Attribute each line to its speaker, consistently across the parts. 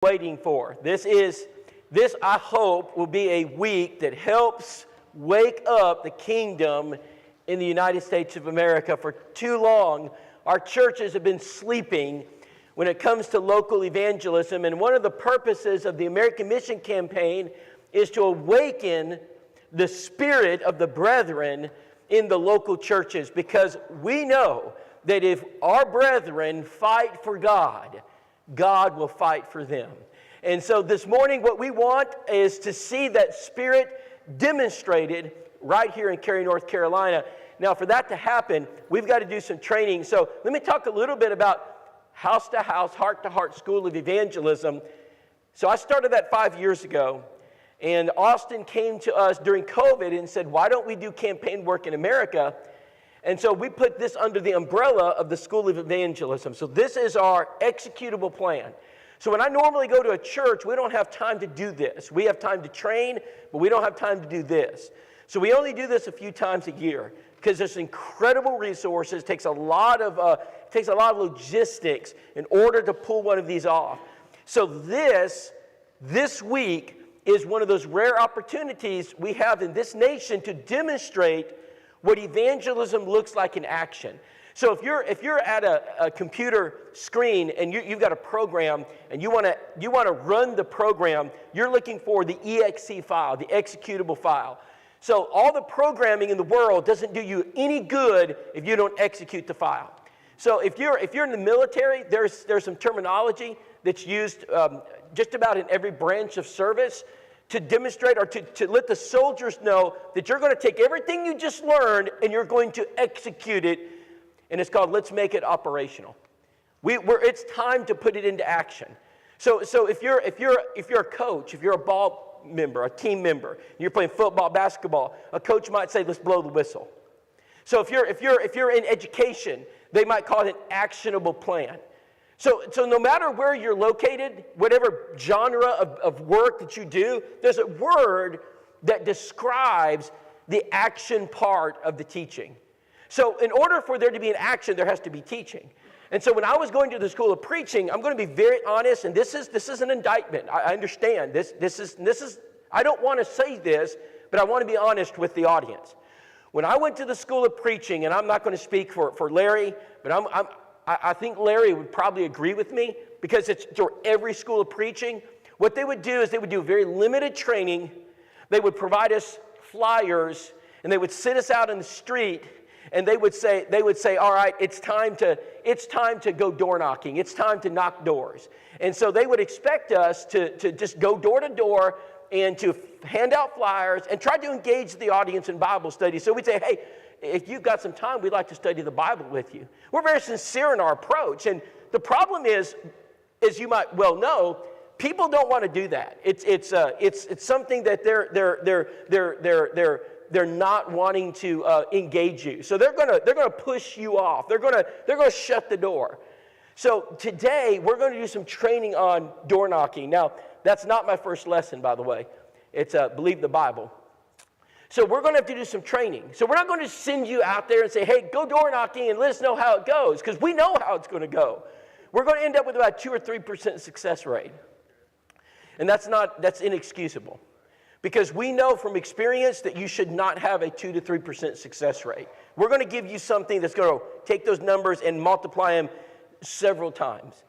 Speaker 1: waiting for. This I hope will be a week that helps wake up the kingdom in the United States of America. For too long, our churches have been sleeping when it comes to local evangelism, and one of the purposes of the American Mission Campaign is to awaken the spirit of the brethren in the local churches, because we know that if our brethren fight for God, God will fight for them. And so this morning what we want is to see that spirit demonstrated right here in Cary, North Carolina. Now for that to happen, we've got to do some training. So let me talk a little bit about house to house, heart to heart school of evangelism. So I started that 5 years ago. And Austin came to us during COVID and said, why don't we do campaign work in America? And so we put this under the umbrella of the School of Evangelism. So this is our executable plan. So when I normally go to a church, we don't have time to do this. We have time to train, but we don't have time to do this. So we only do this a few times a year because there's incredible resources. It takes a lot of logistics in order to pull one of these off. So this week is one of those rare opportunities we have in this nation to demonstrate what evangelism looks like in action. So if you're at a computer screen and you've got a program and you want to run the program, you're looking for the exe file, the executable file. So all the programming in the world doesn't do you any good if you don't execute the file. So if you're in the military, there's some terminology that's used just about in every branch of service to demonstrate or to let the soldiers know that you're going to take everything you just learned and you're going to execute it. And it's called Let's Make It Operational. It's time to put it into action. So if you're a coach, if you're a ball member, a team member, and you're playing football, basketball, a coach might say, let's blow the whistle. So if you're in education, they might call it an actionable plan. So no matter where you're located, whatever genre of work that you do, there's a word that describes the action part of the teaching. So in order for there to be an action, there has to be teaching. And so when I was going to the school of preaching, I'm going to be very honest, and this is an indictment. I understand. This is I don't want to say this, but I want to be honest with the audience. When I went to the school of preaching, and I'm not going to speak for Larry, but I think Larry would probably agree with me because it's for every school of preaching. What they would do is they would do very limited training. They would provide us flyers, and they would sit us out in the street, and they would say, all right, it's time to go door knocking. It's time to knock doors. And so they would expect us to just go door to door and to hand out flyers and try to engage the audience in Bible study. So we'd say, hey, if you've got some time, we'd like to study the Bible with you. We're very sincere in our approach. And the problem is, as you might well know, people don't want to do that. It's something that they're not wanting to engage you. So they're gonna push you off. They're gonna shut the door. So today we're going to do some training on door knocking. Now that's not my first lesson, by the way. It's Believe the Bible. So we're going to have to do some training. So we're not going to send you out there and say, hey, go door knocking and let us know how it goes, because we know how it's going to go. We're going to end up with about 2 or 3% success rate. And that's inexcusable. Because we know from experience that you should not have a 2 to 3% success rate. We're going to give you something that's going to take those numbers and multiply them several times.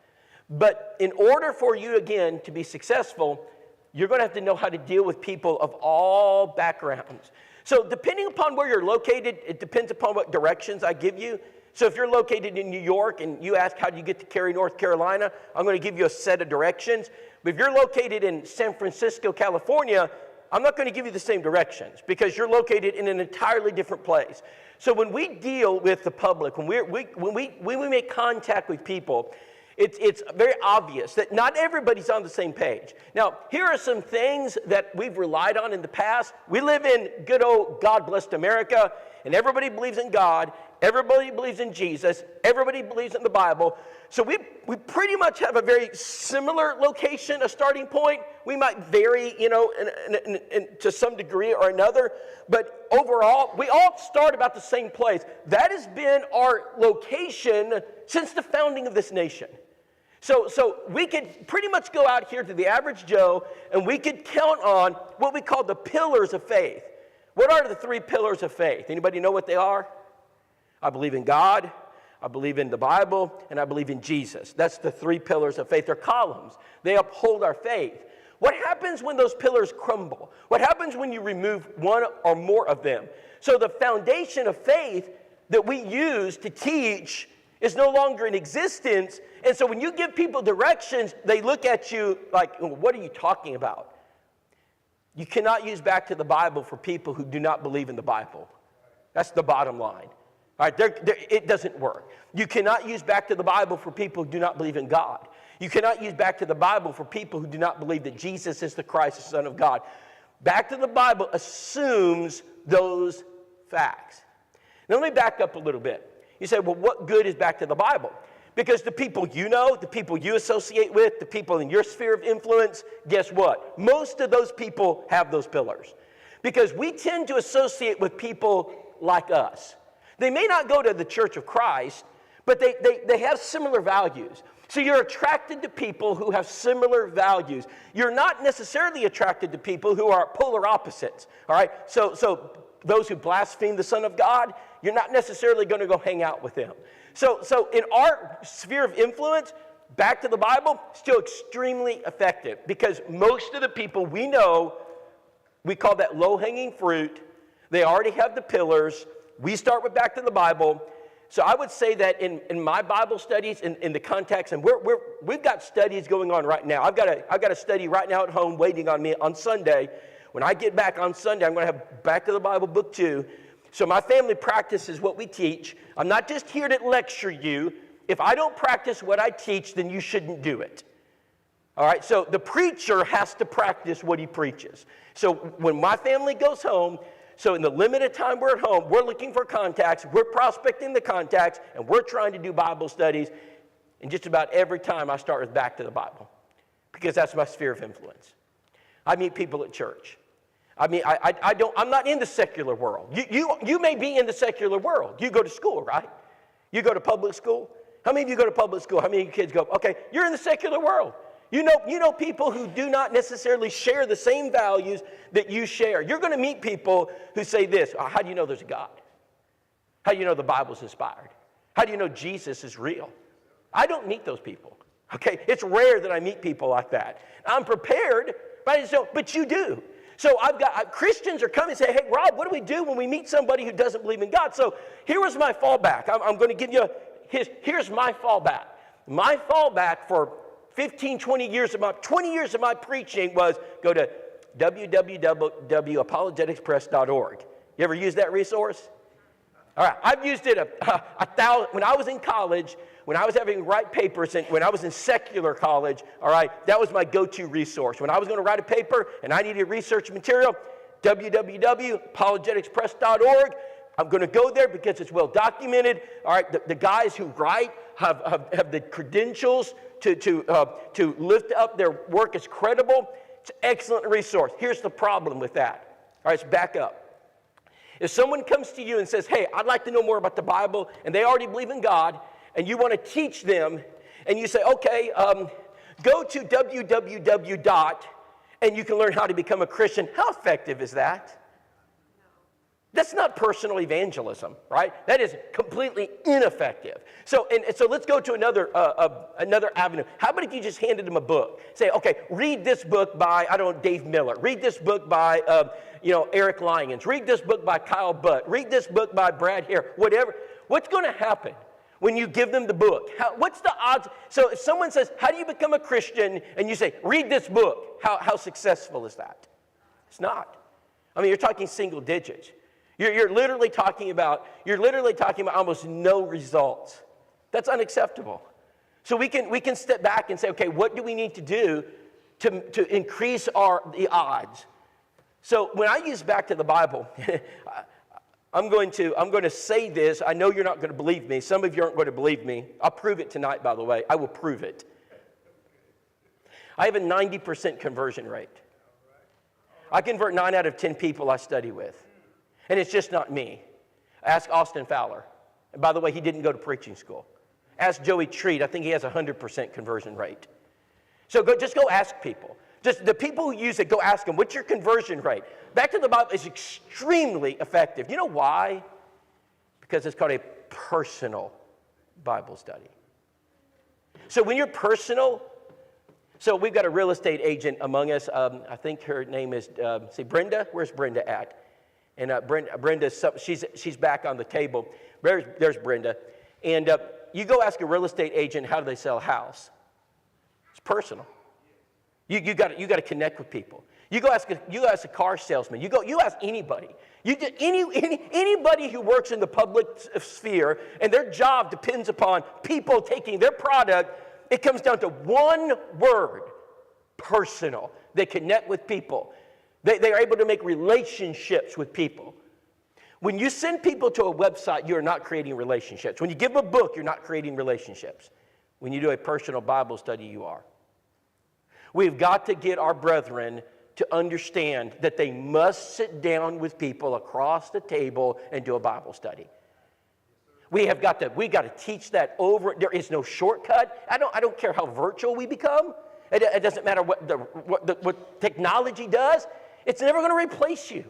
Speaker 1: But in order for you, again, to be successful, you're going to have to know how to deal with people of all backgrounds. So depending upon where you're located, it depends upon what directions I give you. So if you're located in New York and you ask how do you get to Cary, North Carolina, I'm going to give you a set of directions. But if you're located in San Francisco, California, I'm not going to give you the same directions because you're located in an entirely different place. So when we deal with the public, when we make contact with people, it's very obvious that not everybody's on the same page. Now, here are some things that we've relied on in the past. We live in good old God-blessed America, and everybody believes in God. Everybody believes in Jesus. Everybody believes in the Bible. So we pretty much have a very similar location, a starting point. We might vary, to some degree or another. But overall, we all start about the same place. That has been our location since the founding of this nation. So we could pretty much go out here to the average Joe, and we could count on what we call the pillars of faith. What are the 3 pillars of faith? Anybody know what they are? I believe in God, I believe in the Bible, and I believe in Jesus. That's the 3 pillars of faith. They're columns. They uphold our faith. What happens when those pillars crumble? What happens when you remove one or more of them? So the foundation of faith that we use to teach is no longer in existence. And so when you give people directions, they look at you like, what are you talking about? You cannot use back to the Bible for people who do not believe in the Bible. That's the bottom line. All right, it doesn't work. You cannot use back to the Bible for people who do not believe in God. You cannot use back to the Bible for people who do not believe that Jesus is the Christ, the Son of God. Back to the Bible assumes those facts. Now let me back up a little bit. You say, well, what good is back to the Bible? Because the people you know, the people you associate with, the people in your sphere of influence, guess what? Most of those people have those pillars. Because we tend to associate with people like us. They may not go to the Church of Christ, but they have similar values. So you're attracted to people who have similar values. You're not necessarily attracted to people who are polar opposites. All right? So those who blaspheme the Son of God, you're not necessarily going to go hang out with them. So in our sphere of influence, back to the Bible, still extremely effective. Because most of the people we know, we call that low-hanging fruit. They already have the pillars. We start with back to the Bible. So I would say that in my Bible studies, in the context, and we've got studies going on right now. I've got a study right now at home waiting on me on Sunday. When I get back on Sunday, I'm going to have Back to the Bible Book 2. So my family practices what we teach. I'm not just here to lecture you. If I don't practice what I teach, then you shouldn't do it. All right, so the preacher has to practice what he preaches. So when my family goes home, so in the limited time we're at home, we're looking for contacts, we're prospecting the contacts, and we're trying to do Bible studies. And just about every time I start with back to the Bible, because that's my sphere of influence. I meet people at church. I mean, I'm not in the secular world. You may be in the secular world. You go to school, right? You go to public school. How many of you go to public school? How many of you kids go, okay, you're in the secular world. You know people who do not necessarily share the same values that you share. You're going to meet people who say this, how do you know there's a God? How do you know the Bible's inspired? How do you know Jesus is real? I don't meet those people, okay? It's rare that I meet people like that. I'm prepared, but you do. So Christians are coming and say, hey, Rob, what do we do when we meet somebody who doesn't believe in God? So here was my fallback. I'm going to give you, here's my fallback. My fallback for 15, 20 years of my preaching was go to www.apologeticspress.org. You ever use that resource? All right, I've used it a thousand. When I was in college, when I was having to write papers, and when I was in secular college, all right, that was my go-to resource. When I was going to write a paper and I needed research material, www.apologeticspress.org. I'm going to go there because it's well documented. All right, the guys who write have the credentials to lift up their work as credible. It's an excellent resource. Here's the problem with that. All right, let's back up. If someone comes to you and says, hey, I'd like to know more about the Bible, and they already believe in God, and you want to teach them, and you say, okay, go to www. And you can learn how to become a Christian. How effective is that? That's not personal evangelism, right? That is completely ineffective. So let's go to another avenue. How about if you just handed them a book? Say, okay, read this book by, Dave Miller. Read this book by, Eric Lyons. Read this book by Kyle Butt. Read this book by Brad Hare. Whatever. What's going to happen when you give them the book? What's the odds? So if someone says, how do you become a Christian? And you say, read this book. How successful is that? It's not. I mean, you're talking single digits. You're literally talking about almost no results. That's unacceptable. So we can step back and say, okay, what do we need to do to increase the odds? So when I use back to the Bible, I'm going to say this. I know you're not going to believe me. Some of you aren't going to believe me. I'll prove it tonight, by the way. I will prove it. I have a 90% conversion rate. I convert 9 out of 10 people I study with. And it's just not me. Ask Austin Fowler. And by the way, he didn't go to preaching school. Ask Joey Treat. I think he has a 100% conversion rate. So just go ask people. Just the people who use it, go ask them, what's your conversion rate? Back to the Bible is extremely effective. You know why? Because it's called a personal Bible study. So when you're personal, so we've got a real estate agent among us. I think her name is, Brenda. Where's Brenda at? And Brenda's, she's back on the table. There's Brenda. And you go ask a real estate agent, how do they sell a house? It's personal. You got to connect with people. You go ask a car salesman. You ask anybody. Anybody who works in the public sphere and their job depends upon people taking their product. It comes down to one word: personal. They connect with people. They are able to make relationships with people. When you send people to a website, you are not creating relationships. When you give them a book, you're not creating relationships. When you do a personal Bible study, you are. We've got to get our brethren to understand that they must sit down with people across the table and do a Bible study. We got to teach that over. There is no shortcut. I don't care how virtual we become. It doesn't matter what technology does. It's never going to replace you.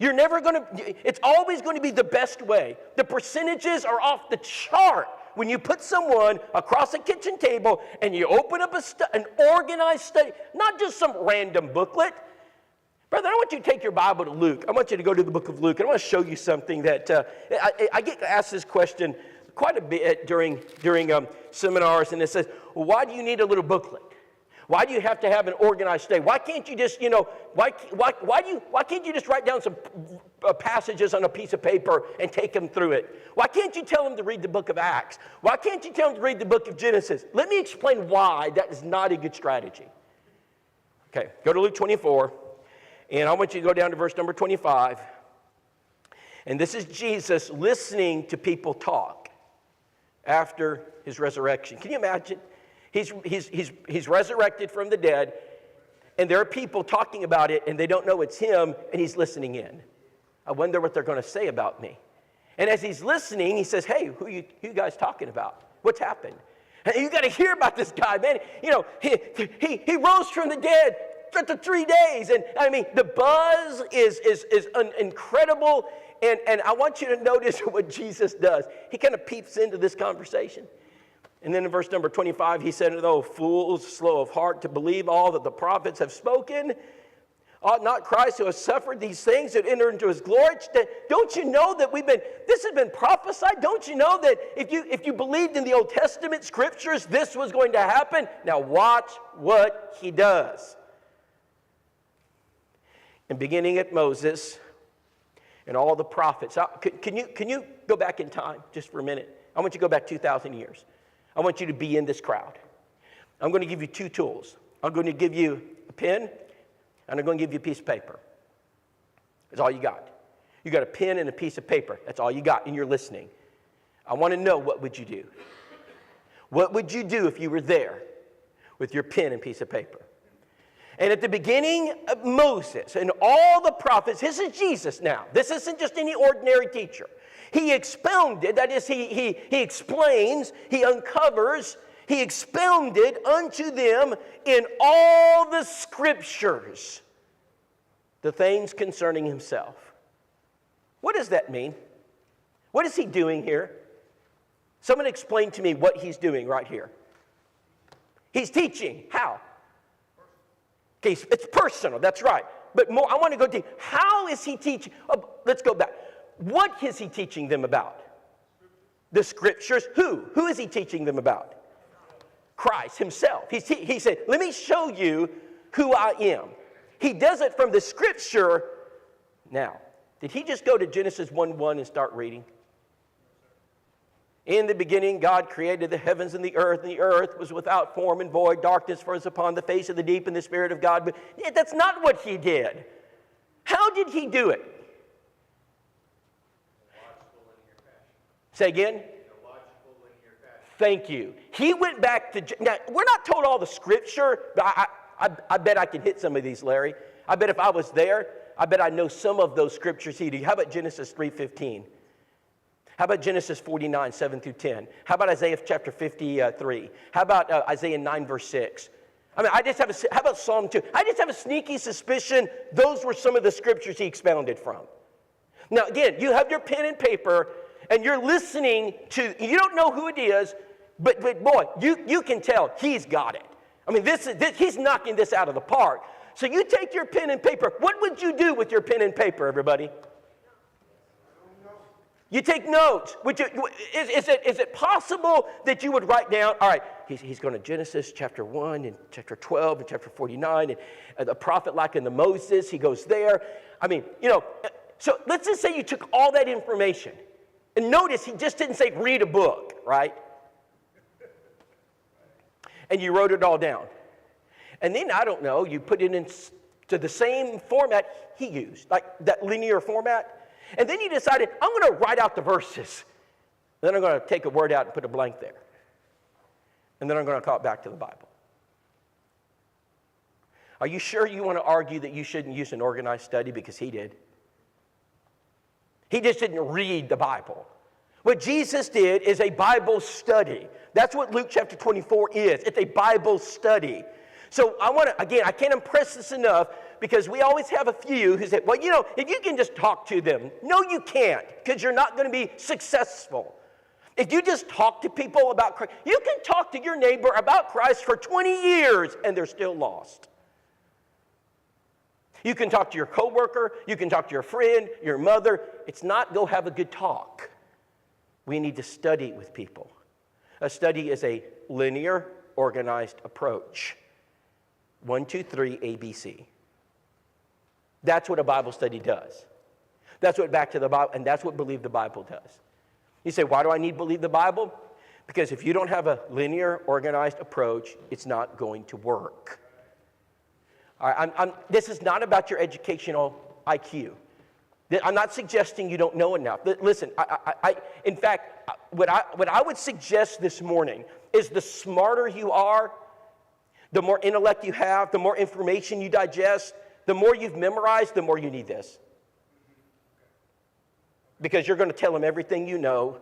Speaker 1: It's always going to be the best way. The percentages are off the chart when you put someone across a kitchen table and you open up an organized study, not just some random booklet. Brother, I want you to take your Bible to Luke. I want you to go to the book of Luke. And I want to show you something that I get asked this question quite a bit during seminars, and it says, well, why do you need a little booklet? Why do you have to have an organized study? Why can't you just, why can't you just write down some passages on a piece of paper and take them through it? Why can't you tell them to read the book of Acts? Why can't you tell them to read the book of Genesis? Let me explain why that is not a good strategy. Okay, go to Luke 24, and I want you to go down to verse number 25. And this is Jesus listening to people talk after his resurrection. Can you imagine? He's resurrected from the dead, and there are people talking about it, and they don't know it's him, and he's listening in. I wonder what they're going to say about me. And as he's listening, he says, hey, who you guys talking about? What's happened? And you got to hear about this guy, man. He rose from the dead after 3 days. And I mean, the buzz is incredible. And I want you to notice what Jesus does. He kind of peeps into this conversation. And then in verse number 25, he said, "Oh, fools, slow of heart to believe all that the prophets have spoken. Ought not Christ who has suffered these things to enter into his glory?" Don't you know that this has been prophesied? Don't you know that if you believed in the Old Testament scriptures, this was going to happen? Now watch what he does. And beginning at Moses and all the prophets. Can you go back in time just for a minute? I want you to go back 2,000 years. I want you to be in this crowd. I'm going to give you two tools. I'm going to give you a pen, and I'm going to give you a piece of paper. That's all you got. You got a pen and a piece of paper. That's all you got, and you're listening. I want to know, what would you do? What would you do if you were there with your pen and piece of paper? And at the beginning of Moses and all the prophets, this is Jesus now. This isn't just any ordinary teacher. He expounded, that is, he explains, he uncovers, he expounded unto them in all the scriptures the things concerning himself. What does that mean? What is he doing here? Someone explain to me what he's doing right here. He's teaching. How? Okay, it's personal, that's right. But more, I want to go deep. How is he teaching? Oh, let's go back. What is he teaching them about? The scriptures. Who? Who is he teaching them about? Christ himself. He said, let me show you who I am. He does it from the scripture. Now, did he just go to Genesis 1:1 and start reading? In the beginning, God created the heavens and the earth was without form and void. Darkness was upon the face of the deep, and the Spirit of God. But that's not what he did. How did he do it? Say again? Thank you. He went back to... Now, we're not told all the scripture, but I bet I can hit some of these, Larry. I bet if I was there, I bet I know some of those scriptures he did. How about Genesis 3:15? How about Genesis 49, 7 through 10? How about Isaiah chapter 53? How about Isaiah 9, verse 6? I mean, how about Psalm 2? I just have a sneaky suspicion those were some of the scriptures he expounded from. Now, again, you have your pen and paper, and you're listening to, you don't know who it is, but boy, you can tell he's got it. I mean, he's knocking this out of the park. So you take your pen and paper. What would you do with your pen and paper, everybody? You take notes. Is it possible that you would write down, all right, he's going to Genesis chapter 1 and chapter 12 and chapter 49 and the prophet like in the Moses, he goes there. I mean, so let's just say you took all that information. And notice he just didn't say read a book, right? And you wrote it all down. And then, I don't know, you put it into the same format he used, like that linear format. And then you decided, I'm going to write out the verses. Then I'm going to take a word out and put a blank there. And then I'm going to call it back to the Bible. Are you sure you want to argue that you shouldn't use an organized study? Because he did. He just didn't read the Bible. What Jesus did is a Bible study. That's what Luke chapter 24 is. It's a Bible study. So I can't impress this enough, because we always have a few who say, well, if you can just talk to them. No, you can't, because you're not going to be successful. If you just talk to people about Christ, you can talk to your neighbor about Christ for 20 years and they're still lost. You can talk to your coworker, you can talk to your friend, your mother. It's not go have a good talk. We need to study with people. A study is a linear, organized approach. 1, 2, 3, ABC. That's what a Bible study does. That's what back to the Bible, and that's what Believe the Bible does. You say, why do I need Believe the Bible? Because if you don't have a linear, organized approach, it's not going to work. All right, this is not about your educational IQ. I'm not suggesting you don't know enough. Listen, in fact, what I would suggest this morning is the smarter you are, the more intellect you have, the more information you digest, the more you've memorized, the more you need this. Because you're going to tell them everything you know,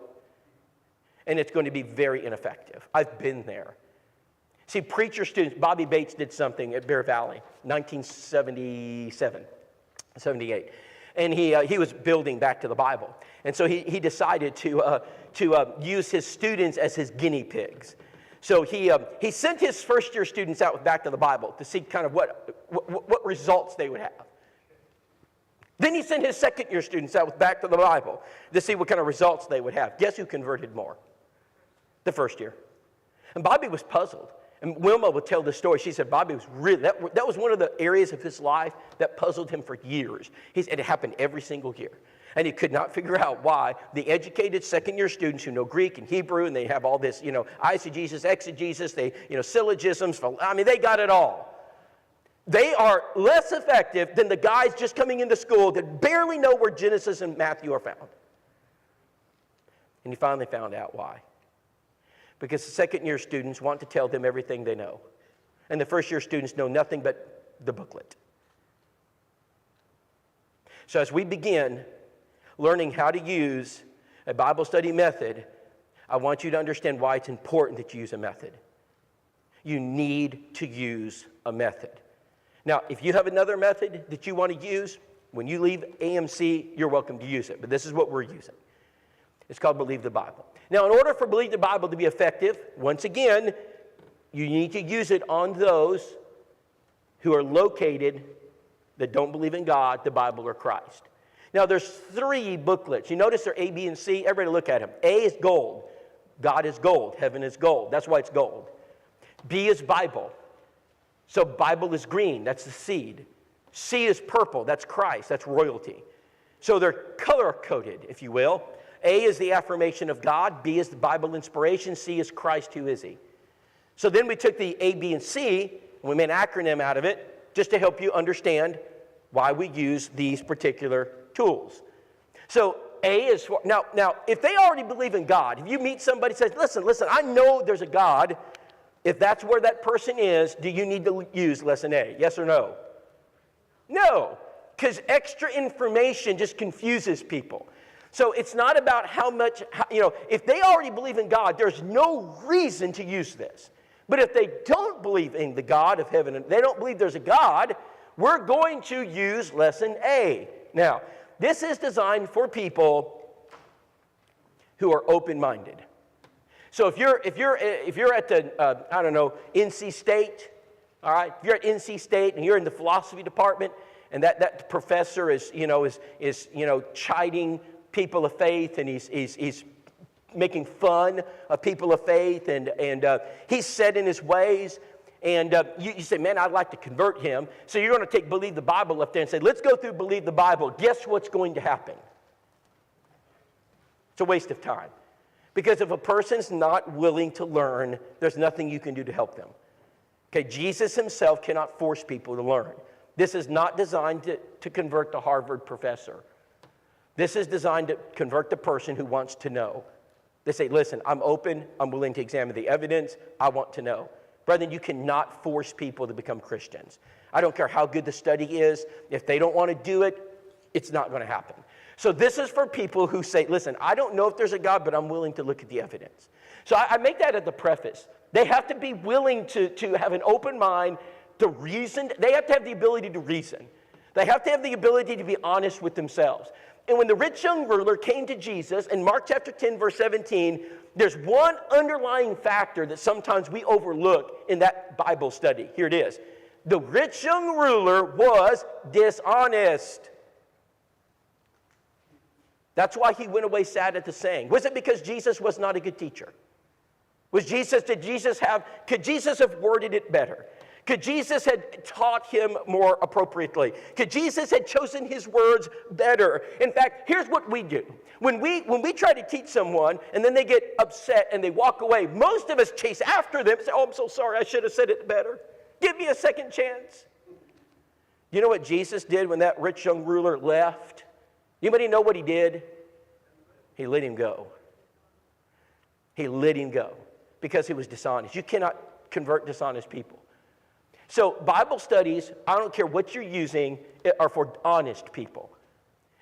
Speaker 1: and it's going to be very ineffective. I've been there. See, preacher students, Bobby Bates did something at Bear Valley, 1977, 78. And he was building back to the Bible. And so he decided to use his students as his guinea pigs. So he sent his first-year students out with Back to the Bible to see kind of what results they would have. Then he sent his second-year students out with Back to the Bible to see what kind of results they would have. Guess who converted more? The first year. And Bobby was puzzled. And Wilma would tell the story. She said Bobby was really, that was one of the areas of his life that puzzled him for years. It happened every single year. And he could not figure out why the educated second-year students who know Greek and Hebrew, and they have all this, eisegesis, exegesis, syllogisms, they got it all. They are less effective than the guys just coming into school that barely know where Genesis and Matthew are found. And he finally found out why. Because the second-year students want to tell them everything they know. And the first-year students know nothing but the booklet. So as we begin learning how to use a Bible study method, I want you to understand why it's important that you use a method. You need to use a method. Now, if you have another method that you want to use, when you leave AMC, you're welcome to use it. But this is what we're using. It's called Believe the Bible. Now, in order for Believe the Bible to be effective, once again, you need to use it on those who are located that don't believe in God, the Bible, or Christ. Now, there's 3 booklets. You notice they're A, B, and C. Everybody look at them. A is gold. God is gold. Heaven is gold. That's why it's gold. B is Bible. So Bible is green. That's the seed. C is purple. That's Christ. That's royalty. So they're color-coded, if you will. A is the affirmation of God. B is the Bible inspiration. C is Christ. Who is he? So then we took the A, B, and C, and we made an acronym out of it just to help you understand why we use these particular tools. So A is for, now if they already believe in God, if you meet somebody who says, listen, I know there's a God, if that's where that person is, do you need to use lesson A? Yes or no? No, because extra information just confuses people. So it's not about how much, if they already believe in God, there's no reason to use this. But if they don't believe in the God of heaven, and they don't believe there's a God, we're going to use lesson A. Now, this is designed for people who are open-minded. So if you're at the NC State, all right, if you're at NC State and you're in the philosophy department, and that professor is chiding people of faith, and he's making fun of people of faith, and he's set in his ways, and you say, man, I'd like to convert him. So you're going to take Believe the Bible up there and say, let's go through Believe the Bible. Guess what's going to happen? It's a waste of time. Because if a person's not willing to learn, there's nothing you can do to help them. Okay, Jesus himself cannot force people to learn. This is not designed to convert the Harvard professor. This is designed to convert the person who wants to know. They say, listen, I'm open, I'm willing to examine the evidence, I want to know. Brethren, you cannot force people to become Christians. I don't care how good the study is. If they don't want to do it, it's not going to happen. So this is for people who say, listen, I don't know if there's a God, but I'm willing to look at the evidence. So I make that at the preface. They have to be willing to have an open mind, to reason. They have to have the ability to reason. They have to have the ability to be honest with themselves. And when the rich young ruler came to Jesus, in Mark chapter 10, verse 17, there's one underlying factor that sometimes we overlook in that Bible study. Here it is. The rich young ruler was dishonest. That's why he went away sad at the saying. Was it because Jesus was not a good teacher? Could Jesus have worded it better? Could Jesus have taught him more appropriately? Could Jesus have chosen his words better? In fact, here's what we do. When we try to teach someone and then they get upset and they walk away, most of us chase after them and say, oh, I'm so sorry, I should have said it better. Give me a second chance. You know what Jesus did when that rich young ruler left? Anybody know what he did? He let him go. He let him go because he was dishonest. You cannot convert dishonest people. So Bible studies, I don't care what you're using, are for honest people.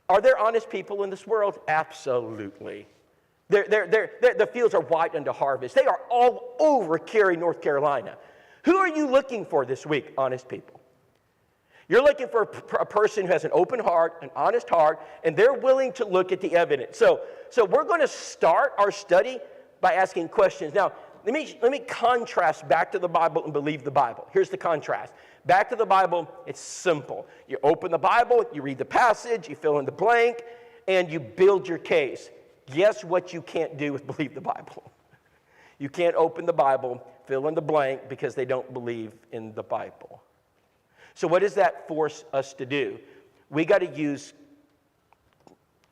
Speaker 1: Are there honest people in this world? Absolutely. The fields are white unto harvest. They are all over Cary, North Carolina. Who are you looking for this week? Honest people. You're looking for a person who has an open heart, an honest heart, and they're willing to look at the evidence. So we're going to start our study by asking questions. Now, let me contrast back to the Bible and Believe the Bible. Here's the contrast. Back to the Bible, it's simple. You open the Bible, you read the passage, you fill in the blank, and you build your case. Guess what you can't do with Believe the Bible? You can't open the Bible, fill in the blank, because they don't believe in the Bible. So what does that force us to do? We got to use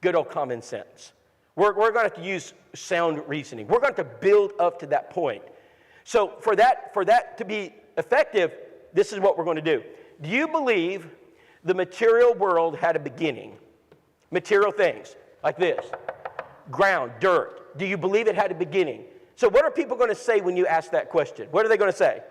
Speaker 1: good old common sense. We're going to have to use sound reasoning. We're going to have to build up to that point. So for that to be effective, this is what we're going to do. Do you believe the material world had a beginning? Material things like this. Ground, dirt. Do you believe it had a beginning? So what are people going to say when you ask that question? What are they going to say?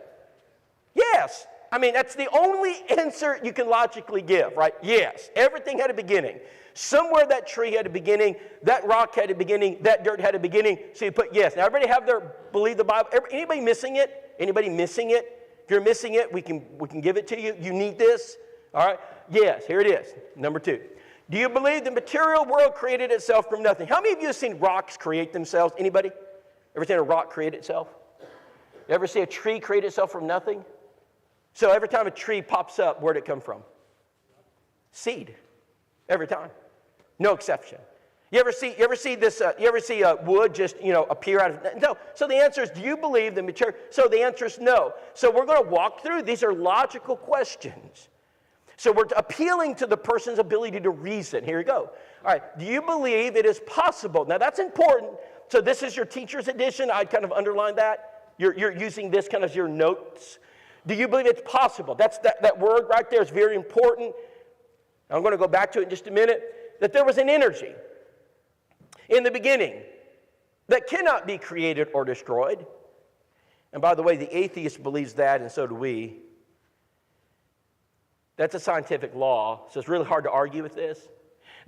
Speaker 1: Yes. I mean, that's the only answer you can logically give, right? Yes. Everything had a beginning. Somewhere that tree had a beginning, that rock had a beginning, that dirt had a beginning, so you put yes. Now, everybody have their Believe the Bible. Anybody missing it? Anybody missing it? If you're missing it, we can give it to you. You need this? All right? Yes, here it is. Number 2. Do you believe the material world created itself from nothing? How many of you have seen rocks create themselves? Anybody? Ever seen a rock create itself? You ever see a tree create itself from nothing? So every time a tree pops up, where'd it come from? Seed. Every time. No exception. You ever see this? You ever see wood just appear out of no? So the answer is, do you believe the material? So the answer is no. So we're going to walk through. These are logical questions. So we're appealing to the person's ability to reason. Here we go. All right. Do you believe it is possible? Now that's important. So this is your teacher's edition. I'd kind of underline that. You're using this kind of your notes. Do you believe it's possible? That word right there is very important. I'm going to go back to it in just a minute. That there was an energy in the beginning that cannot be created or destroyed. And by the way, the atheist believes that, and so do we. That's a scientific law, so it's really hard to argue with this.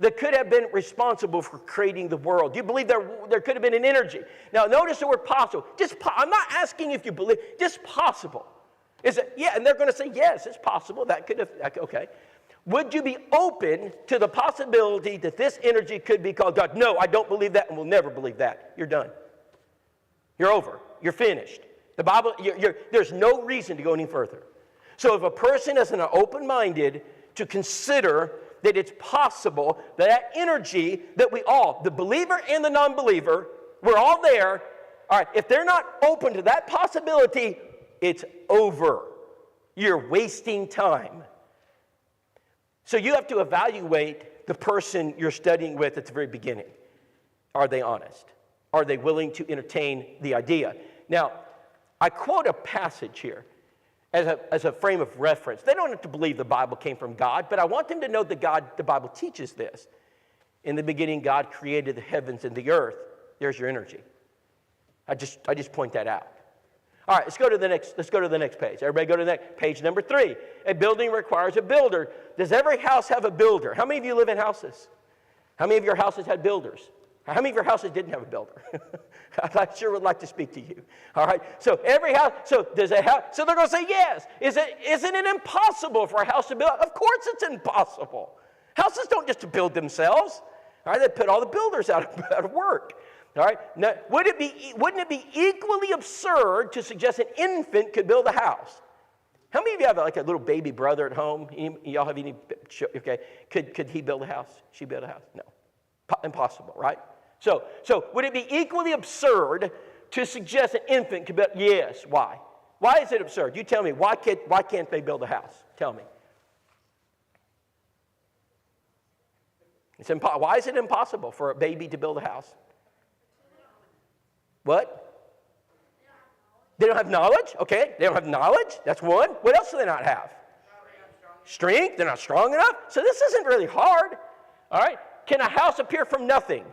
Speaker 1: that could have been responsible for creating the world? Do you believe there could have been an energy? Now, notice the word possible. I'm not asking if you believe, just possible. Is it? Yeah, and they're going to say, yes, it's possible. That could have, okay. Would you be open to the possibility that this energy could be called God? No, I don't believe that and will never believe that. You're done. You're over. You're finished. The Bible, there's no reason to go any further. So if a person isn't open-minded to consider that it's possible that that energy that we all, the believer and the non-believer, we're all there. All right, if they're not open to that possibility, it's over. You're wasting time. So you have to evaluate the person you're studying with at the very beginning. Are they honest? Are they willing to entertain the idea? Now, I quote a passage here as a frame of reference. They don't have to believe the Bible came from God, but I want them to know that the Bible teaches this. In the beginning, God created the heavens and the earth. There's your energy. I just point that out. All right, let's go to the next page. Everybody go to the next page, number 3. A building requires a builder. Does every house have a builder? How many of you live in houses? How many of your houses had builders? How many of your houses didn't have a builder? I sure would like to speak to you. All right, so every house, so does a house, so they're going to say yes. Isn't it impossible for a house to build? Of course it's impossible. Houses don't just build themselves. All right, they put all the builders out of work. All right. Now, wouldn't it be equally absurd to suggest an infant could build a house? How many of you have like a little baby brother at home? Y'all have any? Okay. Could he build a house? She build a house? No. Impossible, right? So would it be equally absurd to suggest an infant could build? Yes. Why? Why is it absurd? You tell me. Why can't they build a house? Tell me. Why is it impossible for a baby to build a house? What? They don't have knowledge? Okay, they don't have knowledge. That's one. What else do they not have? Strength. They're not strong enough. So this isn't really hard. All right. Can a house appear from nothing?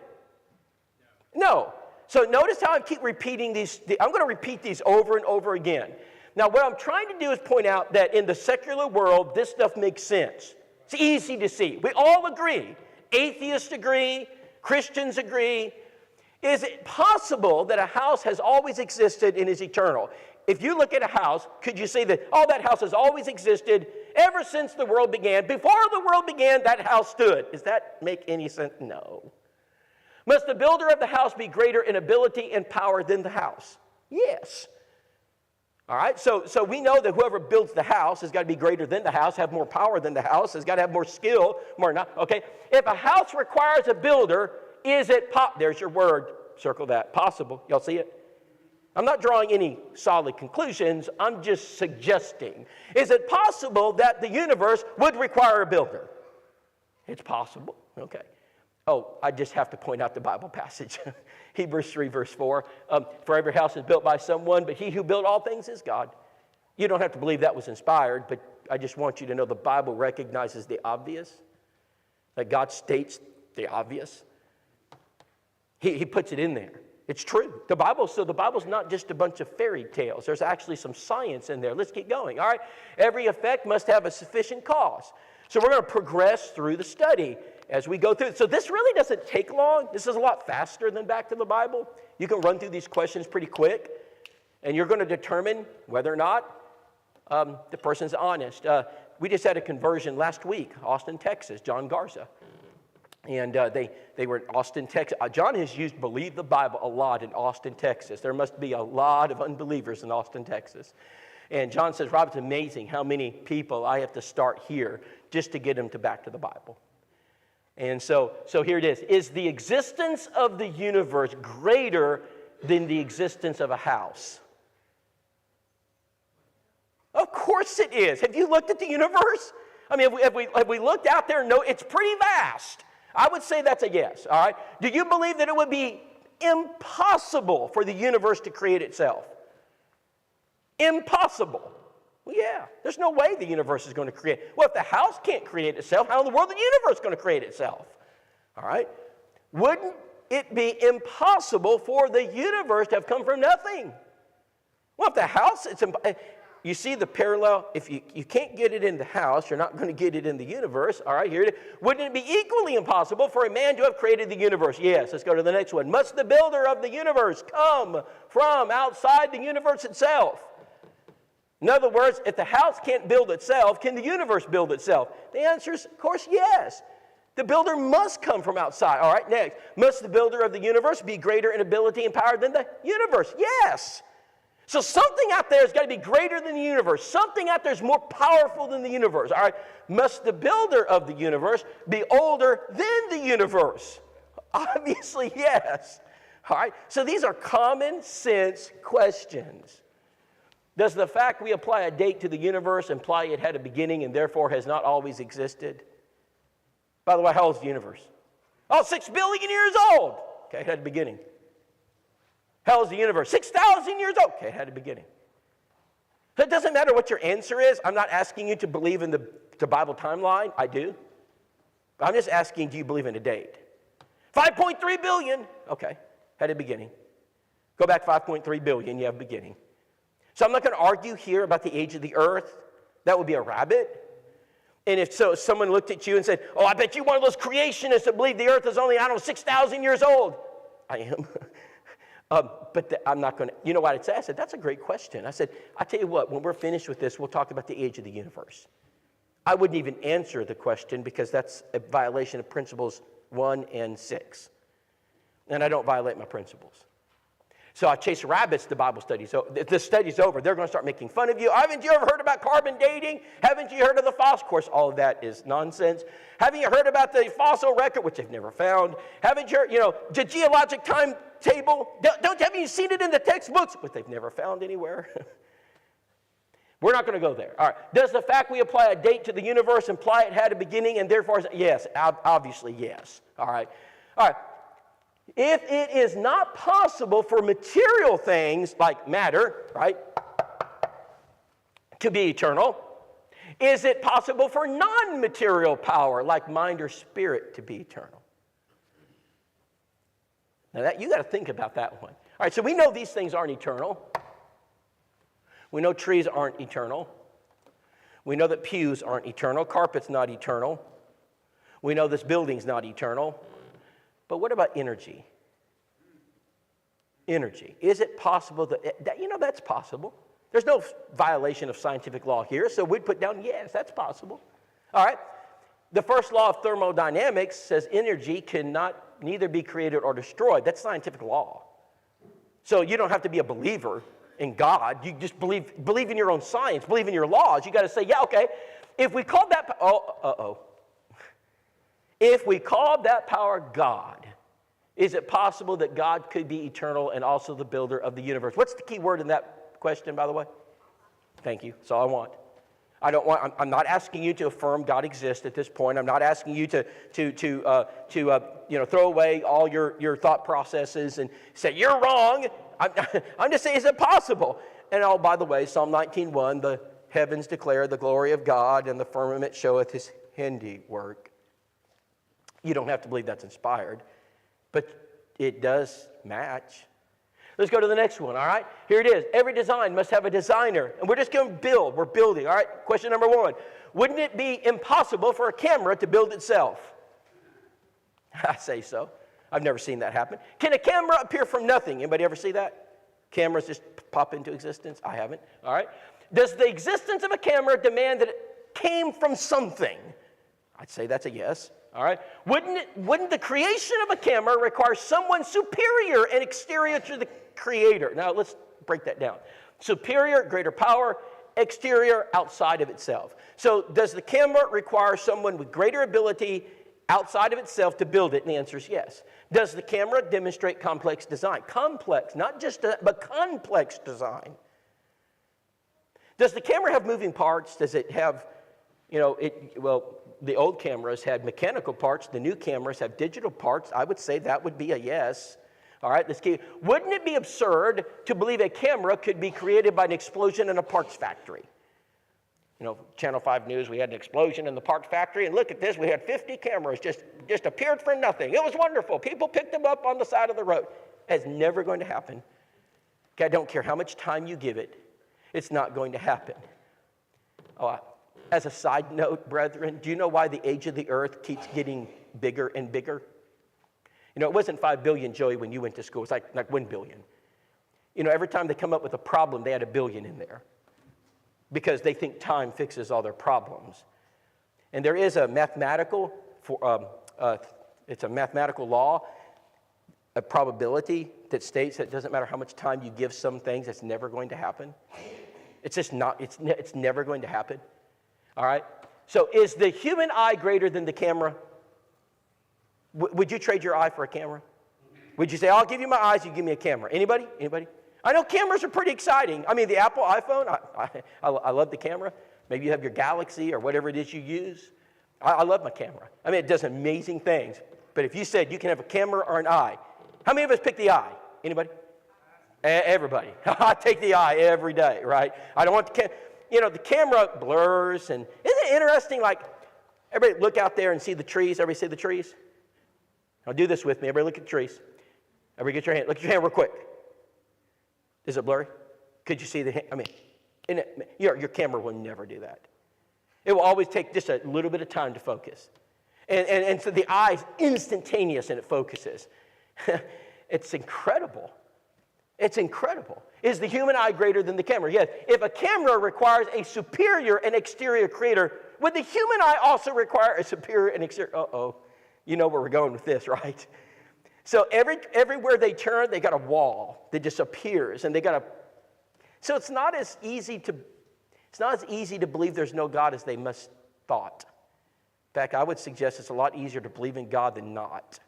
Speaker 1: No. So notice how I keep repeating these. I'm going to repeat these over and over again. Now, what I'm trying to do is point out that in the secular world, this stuff makes sense. It's easy to see. We all agree. Atheists agree. Christians agree. Is it possible that a house has always existed and is eternal? If you look at a house, could you say that, that house has always existed ever since the world began? Before the world began, that house stood. Does that make any sense? No. Must the builder of the house be greater in ability and power than the house? Yes. All right, so we know that whoever builds the house has got to be greater than the house, have more power than the house, has got to have more skill, more not. Okay, if a house requires a builder, is it there's your word, circle that, possible. Y'all see it? I'm not drawing any solid conclusions. I'm just suggesting. Is it possible that the universe would require a builder? It's possible. Okay. Oh, I just have to point out the Bible passage. Hebrews 3, verse 4. For every house is built by someone, but he who built all things is God. You don't have to believe that was inspired, but I just want you to know the Bible recognizes the obvious. That God states the obvious. He puts it in there. It's true. The Bible's not just a bunch of fairy tales. There's actually some science in there. Let's keep going. All right. Every effect must have a sufficient cause. So we're going to progress through the study as we go through. So this really doesn't take long. This is a lot faster than Back to the Bible. You can run through these questions pretty quick, and you're going to determine whether or not the person's honest. We just had a conversion last week, Austin, Texas, John Garza. And they were in Austin, Texas. John has used believe the Bible a lot in Austin, Texas. There must be a lot of unbelievers in Austin, Texas. And John says, Rob, it's amazing how many people I have to start here just to get them to back to the Bible. And so here it is. Is the existence of the universe greater than the existence of a house? Of course it is. Have you looked at the universe? I mean, have we looked out there? No, it's pretty vast. I would say that's a yes, all right? Do you believe that it would be impossible for the universe to create itself? Impossible. Well, yeah, there's no way the universe is going to create. Well, if the house can't create itself, how in the world is the universe going to create itself? All right? Wouldn't it be impossible for the universe to have come from nothing? Well, if the house, you see the parallel? If you can't get it in the house, you're not going to get it in the universe. All right, here it is. Wouldn't it be equally impossible for a man to have created the universe? Yes, let's go to the next one. Must the builder of the universe come from outside the universe itself? In other words, if the house can't build itself, can the universe build itself? The answer is, of course, yes. The builder must come from outside. All right, next. Must the builder of the universe be greater in ability and power than the universe? Yes. So something out there has got to be greater than the universe. Something out there is more powerful than the universe. All right. Must the builder of the universe be older than the universe? Obviously, yes. All right. So these are common sense questions. Does the fact we apply a date to the universe imply it had a beginning and therefore has not always existed? By the way, how old is the universe? Oh, 6 billion years old. Okay, it had a beginning. How old is the universe? 6,000 years old. Okay, it had a beginning. So it doesn't matter what your answer is. I'm not asking you to believe in the Bible timeline. I do. I'm just asking, do you believe in a date? 5.3 billion. Okay, had a beginning. Go back 5.3 billion, you have a beginning. So I'm not going to argue here about the age of the earth. That would be a rabbit. And if so, someone looked at you and said, oh, I bet you're one of those creationists that believe the earth is only, 6,000 years old. I am. I'm not going to, you know what I'd say? I said, that's a great question. I said, I tell you what, when we're finished with this, we'll talk about the age of the universe. I wouldn't even answer the question because that's a violation of principles 1 and 6. And I don't violate my principles. So I chase rabbits, the Bible study. So if the study's over, they're going to start making fun of you. Haven't you ever heard about carbon dating? Haven't you heard of the fossil? Of course, all of that is nonsense. Haven't you heard about the fossil record, which they've never found? Haven't you heard, the geologic timetable? Haven't you seen it in the textbooks? But they've never found anywhere. We're not going to go there. All right. Does the fact we apply a date to the universe imply it had a beginning and therefore, yes, obviously, yes. All right. All right. If it is not possible for material things like matter, right, to be eternal, is it possible for non-material power like mind or spirit to be eternal? Now you got to think about that one. All right, so we know these things aren't eternal. We know trees aren't eternal. We know that pews aren't eternal. Carpet's not eternal. We know this building's not eternal. But what about energy? Energy. Is it possible that that's possible? There's no violation of scientific law here, so we'd put down, yes, that's possible. All right. The first law of thermodynamics says energy cannot neither be created or destroyed. That's scientific law. So you don't have to be a believer in God. You just believe in your own science, believe in your laws. You got to say, yeah, okay. If we called that, if we called that power God, is it possible that God could be eternal and also the builder of the universe? What's the key word in that question, by the way? Thank you. That's all I want. I'm not asking you to affirm God exists at this point. I'm not asking you to throw away all your thought processes and say you're wrong. I'm just saying, is it possible? And oh, by the way, Psalm 19:1, the heavens declare the glory of God, and the firmament showeth His handiwork. You don't have to believe that's inspired, but it does match. Let's go to the next one, all right? Here it is. Every design must have a designer. And we're just going to build. We're building, all right? Question number 1. Wouldn't it be impossible for a camera to build itself? I say so. I've never seen that happen. Can a camera appear from nothing? Anybody ever see that? Cameras just pop into existence? I haven't, all right? Does the existence of a camera demand that it came from something? I'd say that's a yes. All right. Wouldn't the creation of a camera require someone superior and exterior to the creator? Now let's break that down. Superior, greater power, exterior, outside of itself. So does the camera require someone with greater ability outside of itself to build it? And the answer is yes. Does the camera demonstrate complex design? Complex, not just but complex design. Does the camera have moving parts? Does it have, the old cameras had mechanical parts. The new cameras have digital parts. I would say that would be a yes. All right, let's keep. Wouldn't it be absurd to believe a camera could be created by an explosion in a parts factory? Channel 5 News, we had an explosion in the parts factory, and look at this, we had 50 cameras just appeared from nothing. It was wonderful. People picked them up on the side of the road. It's never going to happen. Okay, I don't care how much time you give it. It's not going to happen. Oh, as a side note, brethren, do you know why the age of the earth keeps getting bigger and bigger? You know, it wasn't 5 billion, Joey, when you went to school. It's like 1 billion. You know, every time they come up with a problem, they add 1 billion in there because they think time fixes all their problems. And there is a mathematical, it's a mathematical law, a probability that states that it doesn't matter how much time you give some things, it's never going to happen. It's just not, it's never going to happen. All right? So is the human eye greater than the camera? Would you trade your eye for a camera? Would you say, I'll give you my eyes, you give me a camera? Anybody? Anybody? I know cameras are pretty exciting. I mean, the Apple iPhone, I love the camera. Maybe you have your Galaxy or whatever it is you use. I love my camera. I mean, it does amazing things. But if you said you can have a camera or an eye, how many of us pick the eye? Anybody? Everybody. I take the eye every day, right? I don't want the camera. You know, the camera blurs. And isn't it interesting, like, everybody look out there and see the trees? Everybody see the trees? Now do this with me. Everybody look at the trees. Everybody get your hand. Look at your hand real quick. Is it blurry? Could you see the hand? I mean, your camera will never do that. It will always take just a little bit of time to focus. And so the eye is instantaneous and it focuses. It's incredible. It's incredible. Is the human eye greater than the camera? Yes. If a camera requires a superior and exterior creator, would the human eye also require a superior and exterior? Uh-oh. You know where we're going with this, right? So everywhere they turn, they got a wall that just appears, and they got a. So it's not as easy to believe there's no God as they must thought. In fact, I would suggest it's a lot easier to believe in God than not.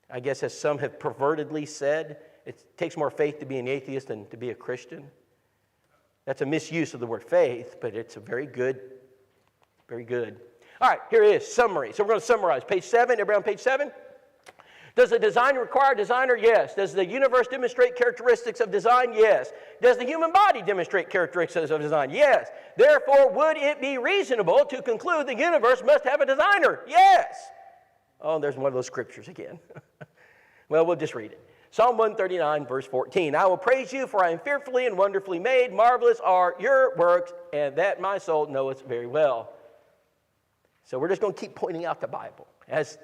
Speaker 1: I guess, as some have pervertedly said, it takes more faith to be an atheist than to be a Christian. That's a misuse of the word faith, but it's a very good. All right, here it is, summary. So we're going to summarize. Page 7, everybody on page 7? Does the design require a designer? Yes. Does the universe demonstrate characteristics of design? Yes. Does the human body demonstrate characteristics of design? Yes. Therefore, would it be reasonable to conclude the universe must have a designer? Yes. Oh, there's one of those scriptures again. Well, we'll just read it. Psalm 139, verse 14. I will praise you, for I am fearfully and wonderfully made. Marvelous are your works, and that my soul knoweth very well. So we're just going to keep pointing out the Bible as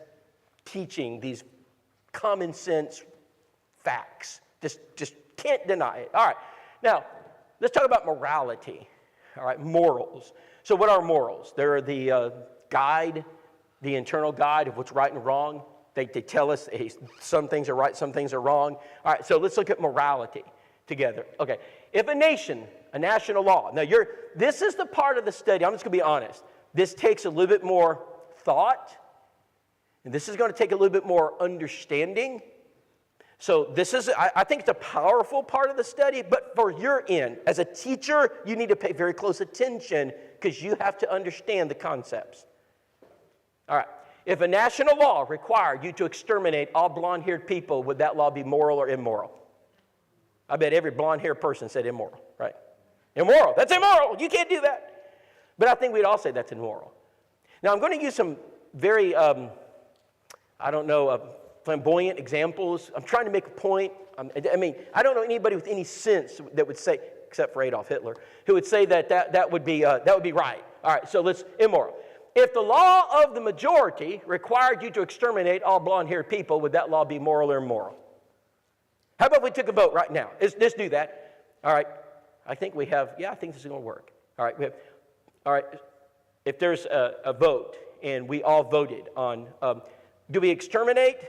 Speaker 1: teaching these common sense facts. Just can't deny it. All right. Now, let's talk about morality. All right, morals. So what are morals? They're the guide, the internal guide of what's right and wrong. They tell us, hey, some things are right, some things are wrong. All right, so let's look at morality together. Okay, if a nation, a national law. Now, this is the part of the study, I'm just going to be honest. This takes a little bit more thought, and this is going to take a little bit more understanding. So this is, I think it's a powerful part of the study, but for your end, as a teacher, you need to pay very close attention because you have to understand the concepts. All right. If a national law required you to exterminate all blonde-haired people, would that law be moral or immoral? I bet every blonde-haired person said immoral, right? Immoral. That's immoral. You can't do that. But I think we'd all say that's immoral. Now, I'm going to use some very, flamboyant examples. I'm trying to make a point. I don't know anybody with any sense that would say, except for Adolf Hitler, who would say that would be right. All right, so let's, immoral. If the law of the majority required you to exterminate all blonde-haired people, would that law be moral or immoral? How about we took a vote right now? Let's do that. All right. I think we have, I think this is going to work. All right. If there's a vote and we all voted on, do we exterminate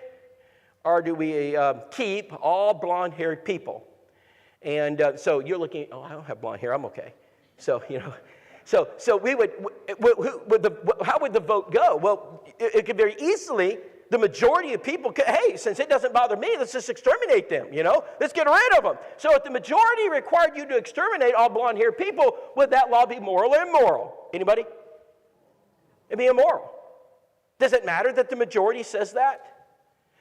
Speaker 1: or do we keep all blonde-haired people? And so you're looking, I don't have blonde hair, I'm okay. So, So we would, how would the vote go? Well, it could very easily, the majority of people could, hey, since it doesn't bother me, let's just exterminate them, Let's get rid of them. So if the majority required you to exterminate all blonde-haired people, would that law be moral or immoral? Anybody? It'd be immoral. Does it matter that the majority says that?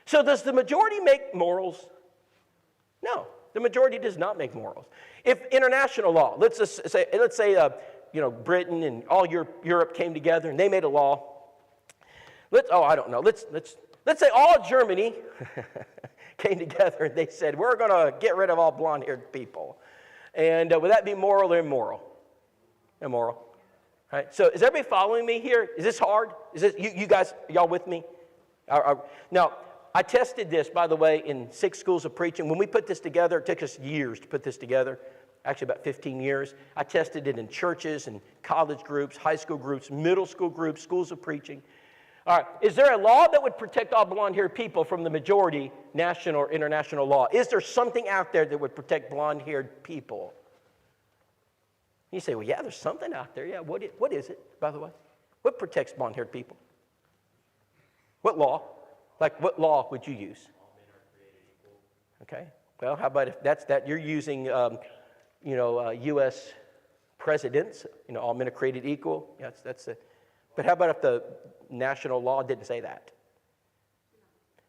Speaker 1: So does the majority make morals? No, the majority does not make morals. If international law, let's say Britain and all Europe came together and they made a law. Let's say all Germany came together and they said, we're going to get rid of all blonde-haired people. And would that be moral or immoral? Immoral. Right? So is everybody following me here? Is this hard? Is this you guys, y'all with me? Now, I tested this, by the way, in 6 schools of preaching. When we put this together, it took us years to put this together. Actually, about 15 years. I tested it in churches and college groups, high school groups, middle school groups, schools of preaching. All right, is there a law that would protect all blonde-haired people from the majority national or international law? Is there something out there that would protect blonde-haired people? You say, well, yeah, there's something out there. Yeah, what is it, by the way? What protects blonde-haired people? What law? Like, what law would you use?
Speaker 2: All men are created equal.
Speaker 1: Okay. Well, how about if that's that? You're using, U.S. presidents. All men are created equal. Yeah, that's it. But how about if the national law didn't say that?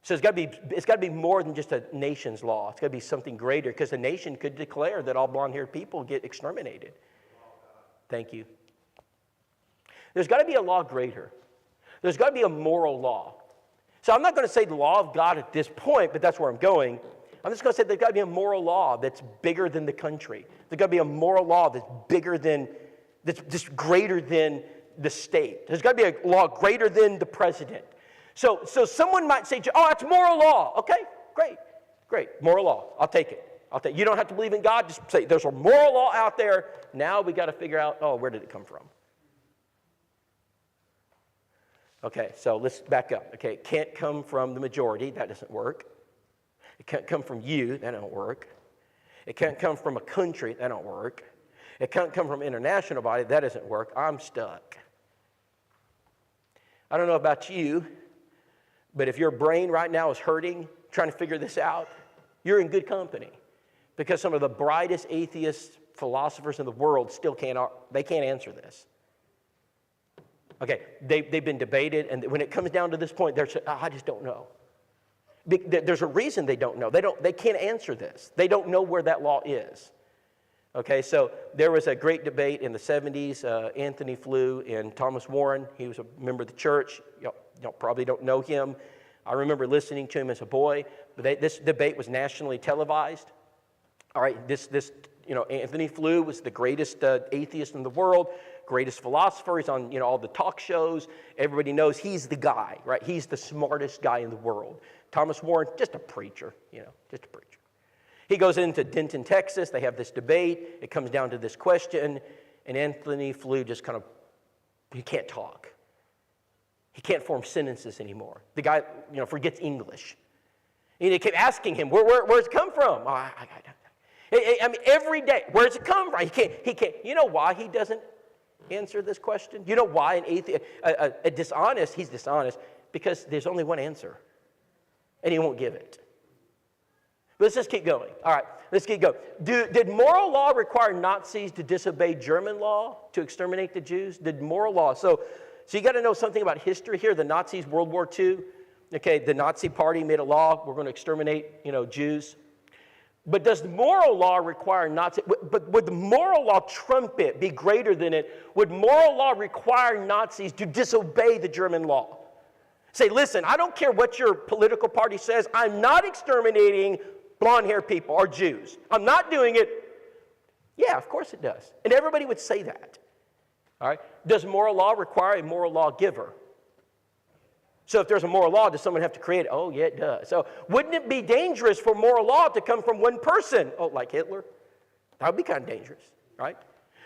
Speaker 1: So it's got to be more than just a nation's law. It's got to be something greater, because the nation could declare that all blonde-haired people get exterminated. Thank you. There's got to be a law greater. There's got to be a moral law. So I'm not going to say the law of God at this point, but that's where I'm going. I'm just going to say there's got to be a moral law that's bigger than the country. There's got to be a moral law that's bigger than, that's just greater than the state. There's got to be a law greater than the president. So someone might say, oh, that's moral law. Okay, great. Moral law. I'll take it. You don't have to believe in God. Just say there's a moral law out there. Now we got to figure out, where did it come from? Okay, so let's back up. Okay, it can't come from the majority. That doesn't work. It can't come from you. That don't work. It can't come from a country. That don't work. It can't come from an international body. That doesn't work. I'm stuck. I don't know about you, but if your brain right now is hurting, trying to figure this out, you're in good company. Because some of the brightest atheist philosophers in the world still can't answer this. Okay, they've been debated, and when it comes down to this point, they're saying, I just don't know. There's a reason they don't know. They can't answer this. They don't know where that law is. Okay, so there was a great debate in the 70s. Anthony Flew and Thomas Warren. He was a member of the church. Y'all probably don't know him. I remember listening to him as a boy. But this debate was nationally televised. All right, Anthony Flew was the greatest atheist in the world, greatest philosopher. He's on, all the talk shows. Everybody knows he's the guy, right? He's the smartest guy in the world. Thomas Warren, just a preacher, just a preacher. He goes into Denton, Texas. They have this debate. It comes down to this question, and Anthony Flew just he can't talk. He can't form sentences anymore. The guy, forgets English. And they kept asking him, where's it come from? I mean, every day, where's it come from? He can't. You know why he doesn't answer this question? You know why an atheist, he's dishonest? Because there's only one answer, and he won't give it. Let's just keep going. All right, let's keep going. Did moral law require Nazis to disobey German law to exterminate the Jews? Did moral law? So you got to know something about history here. The Nazis, World War II. Okay, the Nazi Party made a law. We're going to exterminate, Jews. But does moral law require Nazi? But would the moral law trump it, be greater than it? Would moral law require Nazis to disobey the German law? Say, listen, I don't care what your political party says. I'm not exterminating blonde-haired people or Jews. I'm not doing it. Yeah, of course it does. And everybody would say that. All right. Does moral law require a moral lawgiver? So if there's a moral law, does someone have to create it? Oh, yeah, it does. So wouldn't it be dangerous for moral law to come from one person? Oh, like Hitler? That would be kind of dangerous, right?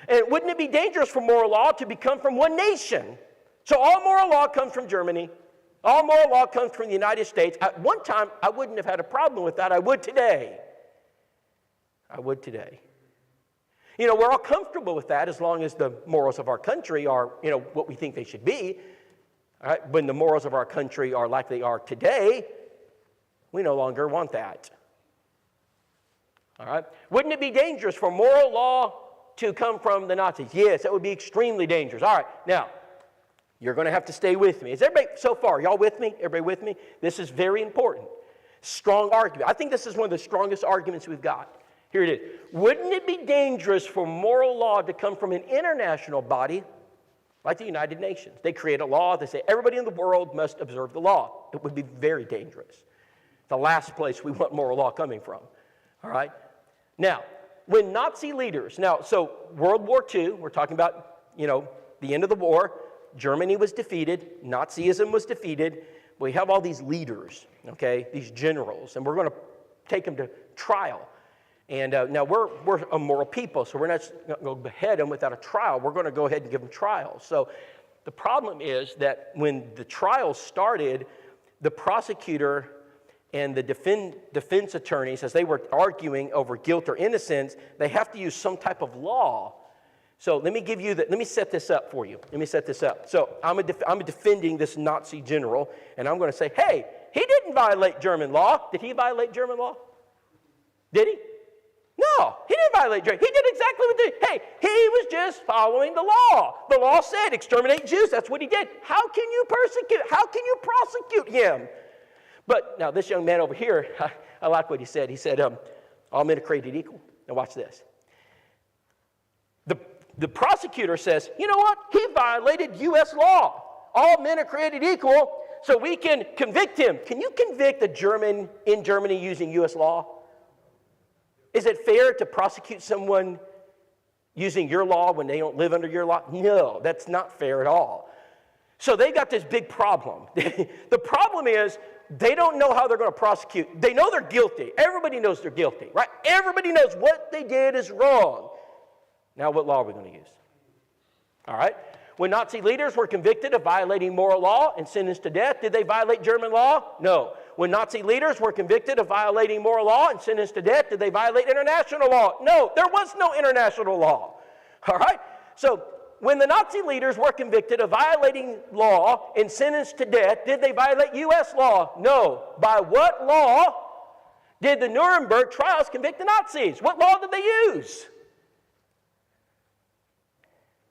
Speaker 1: And wouldn't it be dangerous for moral law to become from one nation? So all moral law comes from Germany. All moral law comes from the United States. At one time, I wouldn't have had a problem with that. I would today. We're all comfortable with that as long as the morals of our country are, what we think they should be. All right? When the morals of our country are like they are today, we no longer want that. All right? Wouldn't it be dangerous for moral law to come from the Nazis? Yes, that would be extremely dangerous. All right, now, you're going to have to stay with me. Is everybody, so far, y'all with me? Everybody with me? This is very important. Strong argument. I think this is one of the strongest arguments we've got. Here it is. Wouldn't it be dangerous for moral law to come from an international body like the United Nations? They create a law. They say everybody in the world must observe the law. It would be very dangerous. The last place we want moral law coming from. All right? Now, when Nazi leaders, now, so World War II, we're talking about, the end of the war. Germany was defeated. Nazism was defeated. We have all these leaders, okay, these generals, and we're going to take them to trial. And now we're a moral people, so we're not going to behead them without a trial. We're going to go ahead and give them trials. So the problem is that when the trial started, the prosecutor and the defense attorneys, as they were arguing over guilt or innocence, they have to use some type of law. So let me set this up for you. Let me set this up. So I'm defending this Nazi general, and I'm going to say, hey, he didn't violate German law. Did he violate German law? Did he? No, he didn't violate German. He did exactly what he did. Hey, he was just following the law. The law said exterminate Jews. That's what he did. How can you persecute? How can you prosecute him? But now this young man over here, I like what he said. He said, all men are created equal. Now watch this. The prosecutor says, you know what? He violated U.S. law. All men are created equal, so we can convict him. Can you convict a German in Germany using U.S. law? Is it fair to prosecute someone using your law when they don't live under your law? No, that's not fair at all. So they got this big problem. The problem is they don't know how they're going to prosecute. They know they're guilty. Everybody knows they're guilty, right? Everybody knows what they did is wrong. Now what law are we going to use? All right. When Nazi leaders were convicted of violating moral law and sentenced to death, did they violate German law? No. When Nazi leaders were convicted of violating moral law and sentenced to death, did they violate international law? No. There was no international law. All right. So when the Nazi leaders were convicted of violating law and sentenced to death, did they violate U.S. law? No. By what law did the Nuremberg trials convict the Nazis? What law did they use?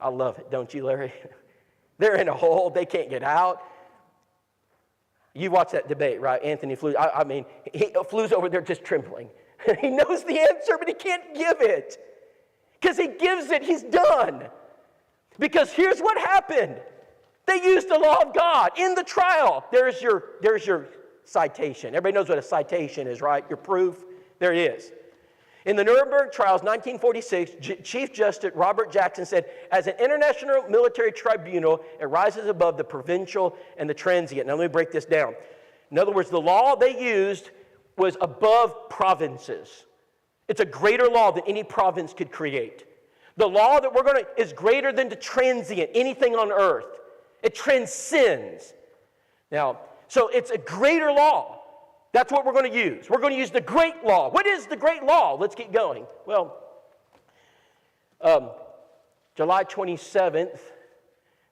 Speaker 1: I love it, don't you, Larry? They're in a hole. They can't get out. You watch that debate, right? Anthony Flew. Flew's over there just trembling. He knows the answer, but he can't give it. Because he gives it, he's done. Because here's what happened. They used the law of God in the trial. There's your citation. Everybody knows what a citation is, right? Your proof. There it is. In the Nuremberg trials, 1946, Chief Justice Robert Jackson said, as an international military tribunal, it rises above the provincial and the transient. Now let me break this down. In other words, the law they used was above provinces. It's a greater law than any province could create. The law that is greater than the transient, anything on earth. It transcends. Now, so it's a greater law. That's what we're going to use. We're going to use the great law. What is the great law? Let's keep going. Well, July 27th,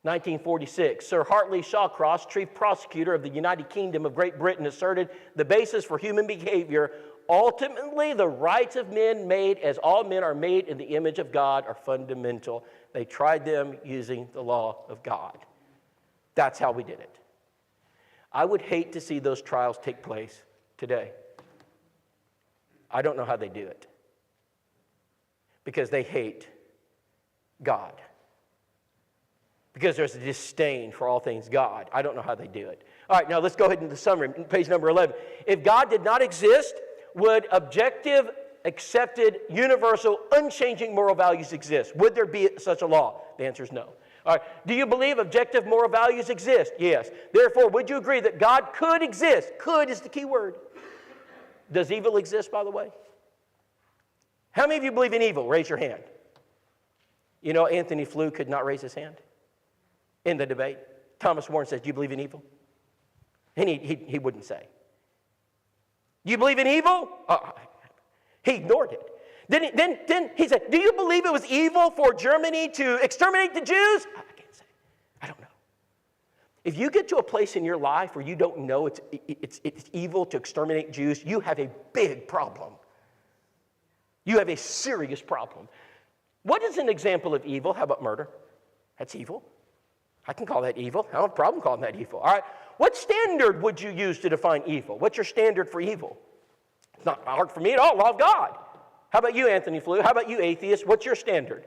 Speaker 1: 1946, Sir Hartley Shawcross, Chief Prosecutor of the United Kingdom of Great Britain, asserted the basis for human behavior, ultimately the rights of men made as all men are made in the image of God are fundamental. They tried them using the law of God. That's how we did it. I would hate to see those trials take place today. I don't know how they do it. Because they hate God. Because there's a disdain for all things God. I don't know how they do it. All right, now let's go ahead into the summary, page number 11. If God did not exist, would objective, accepted, universal, unchanging moral values exist? Would there be such a law? The answer is no. All right. Do you believe objective moral values exist? Yes. Therefore, would you agree that God could exist? Could is the key word. Does evil exist, by the way? How many of you believe in evil? Raise your hand. You know, Anthony Flew could not raise his hand in the debate. Thomas Warren says, do you believe in evil? And he wouldn't say. Do you believe in evil? He ignored it. Then he said, do you believe it was evil for Germany to exterminate the Jews? I can't say. I don't know. If you get to a place in your life where you don't know it's evil to exterminate Jews, you have a big problem. You have a serious problem. What is an example of evil? How about murder? That's evil. I can call that evil. I don't have a problem calling that evil. All right. What standard would you use to define evil? What's your standard for evil? It's not hard for me at all. Law of God. How about you, Anthony Flew? How about you, atheist? What's your standard?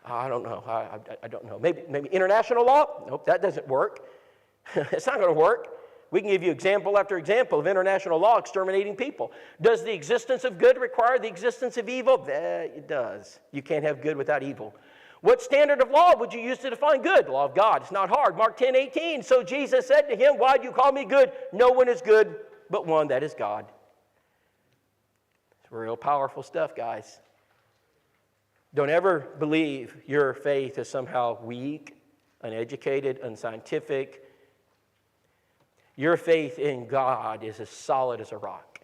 Speaker 1: I don't know. I don't know. Maybe international law? Nope, that doesn't work. It's not going to work. We can give you example after example of international law exterminating people. Does the existence of good require the existence of evil? It does. You can't have good without evil. What standard of law would you use to define good? The law of God. It's not hard. Mark 10:18. So Jesus said to him, why do you call me good? No one is good but one, that is God. It's real powerful stuff, guys. Don't ever believe your faith is somehow weak, uneducated, unscientific. Your faith in God is as solid as a rock.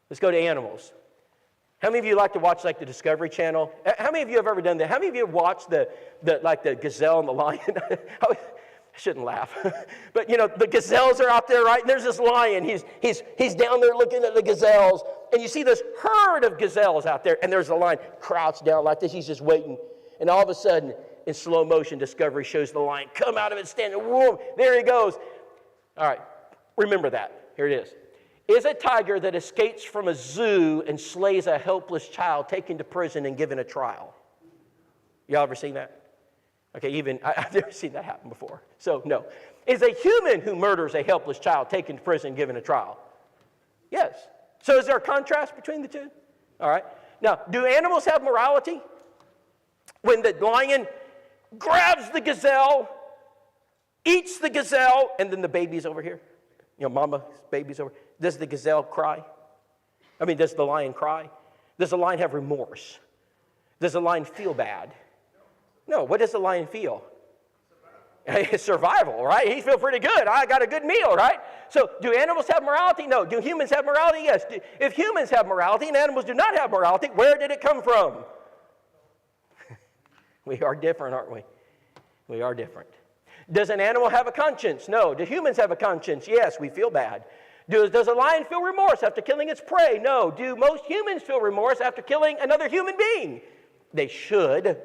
Speaker 1: Let's go to animals. How many of you like to watch like the Discovery Channel? How many of you have ever done that? How many of you have watched the gazelle and the lion? I shouldn't laugh. But you know, the gazelles are out there, right? And there's this lion. He's down there looking at the gazelles. And you see this herd of gazelles out there. And there's a lion crouched down like this. He's just waiting. And all of a sudden, in slow motion, Discovery shows the lion come out of it standing. Whoa, there he goes. All right, remember that. Here it is. Is a tiger that escapes from a zoo and slays a helpless child taken to prison and given a trial. Y'all ever seen that? Okay, I've never seen that happen before. So, no. Is a human who murders a helpless child taken to prison and given a trial? Yes. So is there a contrast between the two? All right. Now, do animals have morality? When the lion grabs the gazelle, eats the gazelle, and then the baby's over here. You know, mama's baby's over. Does the gazelle cry? Does the lion cry? Does the lion have remorse? Does the lion feel bad? No. What does the lion feel? Survival, right? He feels pretty good. I got a good meal, right? So do animals have morality? No. Do humans have morality? Yes. If humans have morality and animals do not have morality, where did it come from? We are different, aren't we? We are different. Does an animal have a conscience? No. Do humans have a conscience? Yes, we feel bad. Does a lion feel remorse after killing its prey? No. Do most humans feel remorse after killing another human being? They should.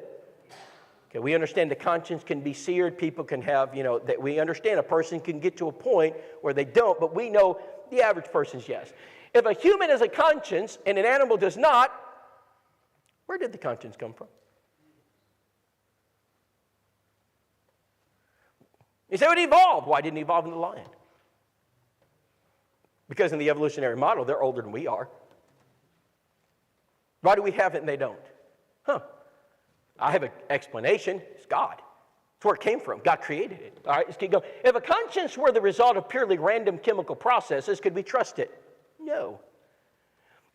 Speaker 1: Okay, we understand the conscience can be seared. People can have, that we understand a person can get to a point where they don't, but we know the average person's yes. If a human has a conscience and an animal does not, where did the conscience come from? You say, it evolved. Why didn't it evolve in the lion? Because in the evolutionary model, they're older than we are. Why do we have it and they don't? I have an explanation. It's God. It's where it came from. God created it. All right, let's keep going. If a conscience were the result of purely random chemical processes, could we trust it? No.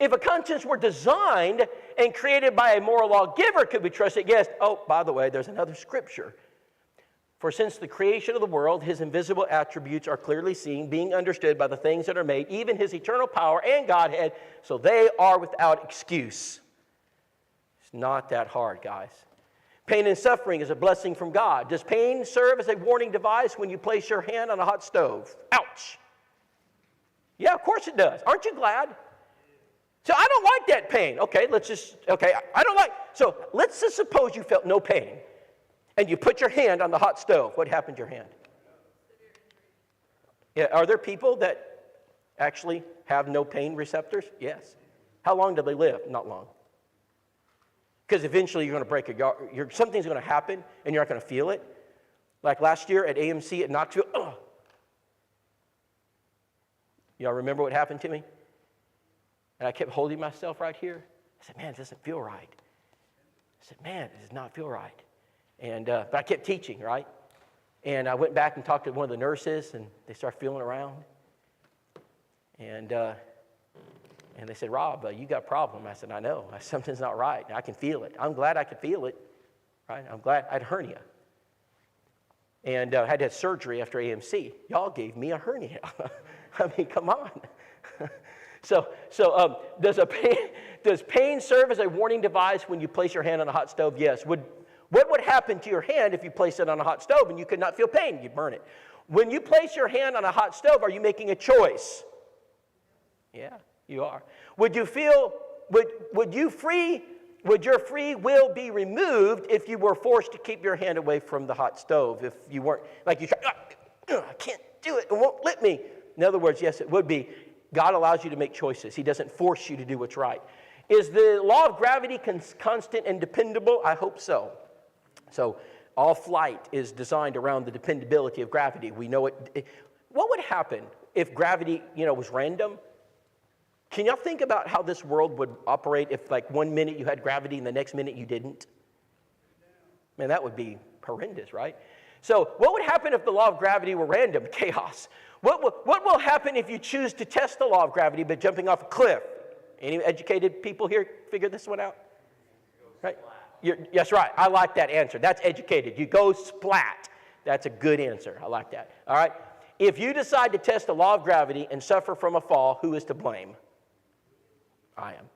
Speaker 1: If a conscience were designed and created by a moral lawgiver, could we trust it? Yes. Oh, by the way, there's another scripture. For since the creation of the world, his invisible attributes are clearly seen, being understood by the things that are made, even his eternal power and Godhead, so they are without excuse. It's not that hard, guys. Pain and suffering is a blessing from God. Does pain serve as a warning device when you place your hand on a hot stove? Ouch. Yeah, of course it does. Aren't you glad? So I don't like that pain. Okay, I don't like, so let's just suppose you felt no pain. And you put your hand on the hot stove. What happened to your hand? Yeah, are there people that actually have no pain receptors? Yes. How long do they live? Not long. Because eventually you're going to break something's going to happen and you're not going to feel it. Like last year at AMC at Knoxville. Y'all remember what happened to me? And I kept holding myself right here. I said, man, it doesn't feel right. I said, man, it does not feel right. And but I kept teaching, right? And I went back and talked to one of the nurses, and they started feeling around. And they said, Rob, you got a problem. I said, I know. Something's not right. I can feel it. I'm glad I could feel it, right? I'm glad I had a hernia. And I had to have surgery after AMC. Y'all gave me a hernia. I mean, come on. So does pain serve as a warning device when you place your hand on a hot stove? Yes. What would happen to your hand if you placed it on a hot stove and you could not feel pain? You'd burn it. When you place your hand on a hot stove, are you making a choice? Yeah, you are. Would your free will be removed if you were forced to keep your hand away from the hot stove? If you weren't, like you try, I can't do it, it won't let me. In other words, yes, it would be. God allows you to make choices. He doesn't force you to do what's right. Is the law of gravity constant and dependable? I hope so. So all flight is designed around the dependability of gravity. We know it. what would happen if gravity, was random? Can y'all think about how this world would operate if like 1 minute you had gravity and the next minute you didn't? Man, that would be horrendous, right? So what would happen if the law of gravity were random? Chaos. What will happen if you choose to test the law of gravity by jumping off a cliff? Any educated people here figure this one out? Right? Yes, right. I like that answer. That's educated. You go splat. That's a good answer. I like that. All right. If you decide to test the law of gravity and suffer from a fall, who is to blame? I am.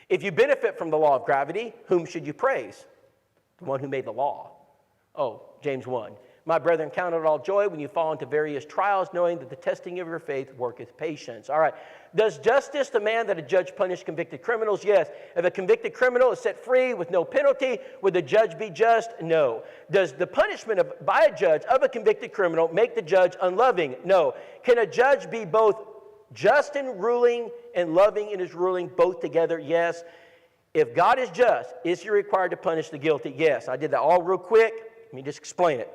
Speaker 1: If you benefit from the law of gravity, whom should you praise? The one who made the law. Oh, James 1. My brethren, count it all joy when you fall into various trials, knowing that the testing of your faith worketh patience. All right. Does justice demand that a judge punish convicted criminals? Yes. If a convicted criminal is set free with no penalty, would the judge be just? No. Does the punishment by a judge of a convicted criminal make the judge unloving? No. Can a judge be both just in ruling and loving in his ruling both together? Yes. If God is just, is he required to punish the guilty? Yes. I did that all real quick. Let me just explain it.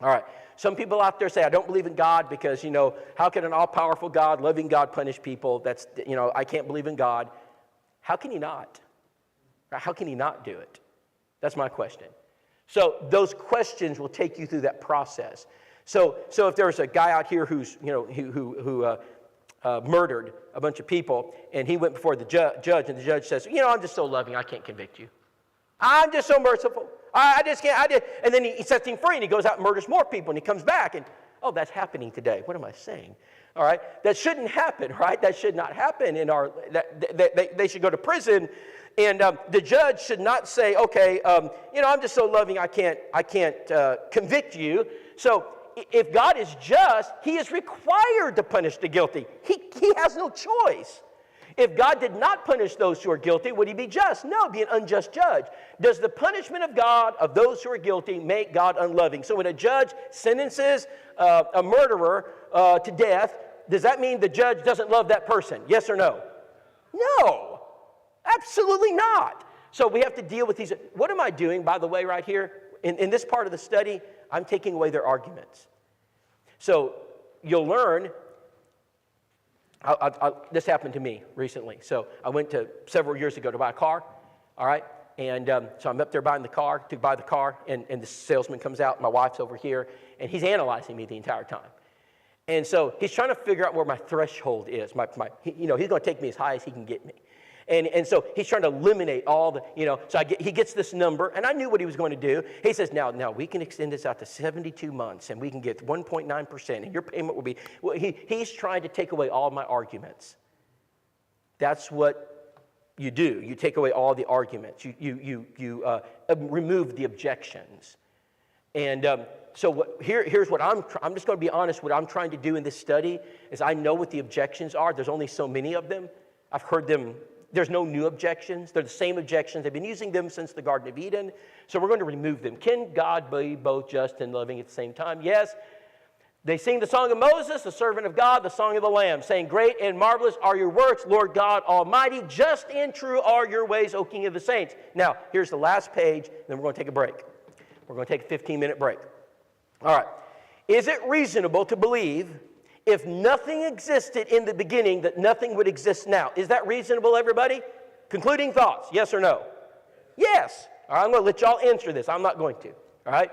Speaker 1: All right. Some people out there say, I don't believe in God because, how can an all-powerful God, loving God, punish people? That's, I can't believe in God. How can he not? How can he not do it? That's my question. So those questions will take you through that process. So if there's a guy out here who's, who murdered a bunch of people, and he went before the judge, and the judge says, I'm just so loving, I can't convict you. I'm just so merciful. I just can't. And then he sets him free, and he goes out and murders more people, and he comes back, and, that's happening today. What am I saying? All right? That shouldn't happen, right? That should not happen in our, they should go to prison, and the judge should not say, okay, I'm just so loving, I can't convict you. So if God is just, he is required to punish the guilty. He has no choice. If God did not punish those who are guilty, would he be just? No, be an unjust judge. Does the punishment of God of those who are guilty make God unloving? So when a judge sentences a murderer to death, does that mean the judge doesn't love that person? Yes or no? No, absolutely not. So we have to deal with these. What am I doing, by the way, right here? In this part of the study, I'm taking away their arguments. So you'll learn. This happened to me recently. So I went several years ago to buy a car, all right? And so I'm up there buying the car, to buy the car, and the salesman comes out, my wife's over here, and he's analyzing me the entire time. And so he's trying to figure out where my threshold is. He's going to take me as high as he can get me. And so he's trying to eliminate all the, so he gets this number, and I knew what he was going to do. He says, now we can extend this out to 72 months, and we can get 1.9%, and your payment will be, he's trying to take away all my arguments. That's what you do. You take away all the arguments. You remove the objections. And so here's what I'm just going to be honest, what I'm trying to do in this study is I know what the objections are. There's only so many of them. I've heard them. There's no new objections. They're the same objections. They've been using them since the Garden of Eden. So we're going to remove them. Can God be both just and loving at the same time? Yes. They sing the song of Moses, the servant of God, the song of the Lamb, saying, great and marvelous are your works, Lord God Almighty. Just and true are your ways, O King of the saints. Now, here's the last page, and then we're going to take a break. We're going to take a 15-minute break. All right. Is it reasonable to believe if nothing existed in the beginning, that nothing would exist now? Is that reasonable, everybody? Concluding thoughts, yes or no? Yes. All right, I'm going to let y'all answer this. I'm not going to. All right.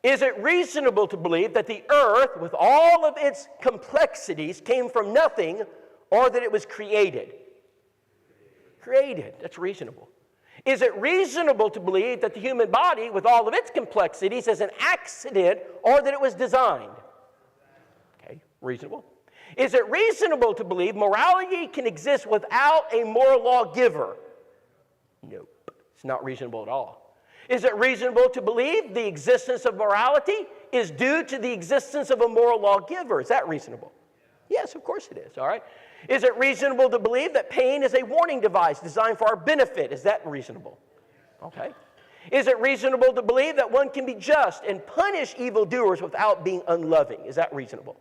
Speaker 1: Is it reasonable to believe that the earth, with all of its complexities, came from nothing, or that it was created? Created. That's reasonable. Is it reasonable to believe that the human body, with all of its complexities, is an accident, or that it was designed? Reasonable. Is it reasonable to believe morality can exist without a moral lawgiver? Nope. It's not reasonable at all. Is it reasonable to believe the existence of morality is due to the existence of a moral lawgiver? Is that reasonable? Yes, of course it is. All right. Is it reasonable to believe that pain is a warning device designed for our benefit? Is that reasonable? Okay. Is it reasonable to believe that one can be just and punish evildoers without being unloving? Is that reasonable?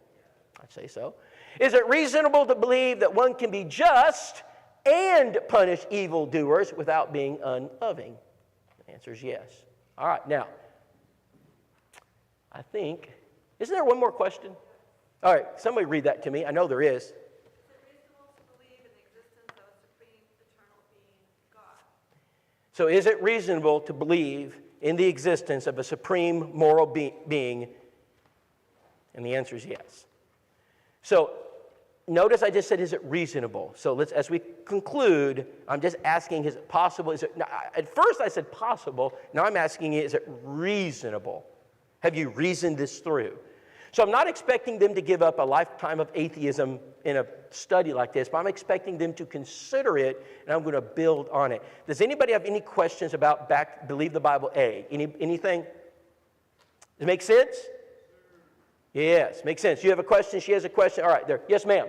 Speaker 1: I'd say so. Is it reasonable to believe that one can be just and punish evildoers without being unloving? The answer is yes. All right, now, I think, isn't there one more question? All right, somebody read that to me. I know there is.
Speaker 3: Is it reasonable to believe in the existence of a supreme eternal being, God?
Speaker 1: So is it reasonable to believe in the existence of a supreme moral being? And the answer is yes. So notice I just said, is it reasonable? So as we conclude, I'm just asking, is it possible? At first I said possible. Now I'm asking, is it reasonable? Have you reasoned this through? So I'm not expecting them to give up a lifetime of atheism in a study like this, but I'm expecting them to consider it, and I'm going to build on it. Does anybody have any questions about Believe the Bible A? Anything? Does it make sense? Yes, makes sense. You have a question, she has a question. All right, there. Yes, ma'am.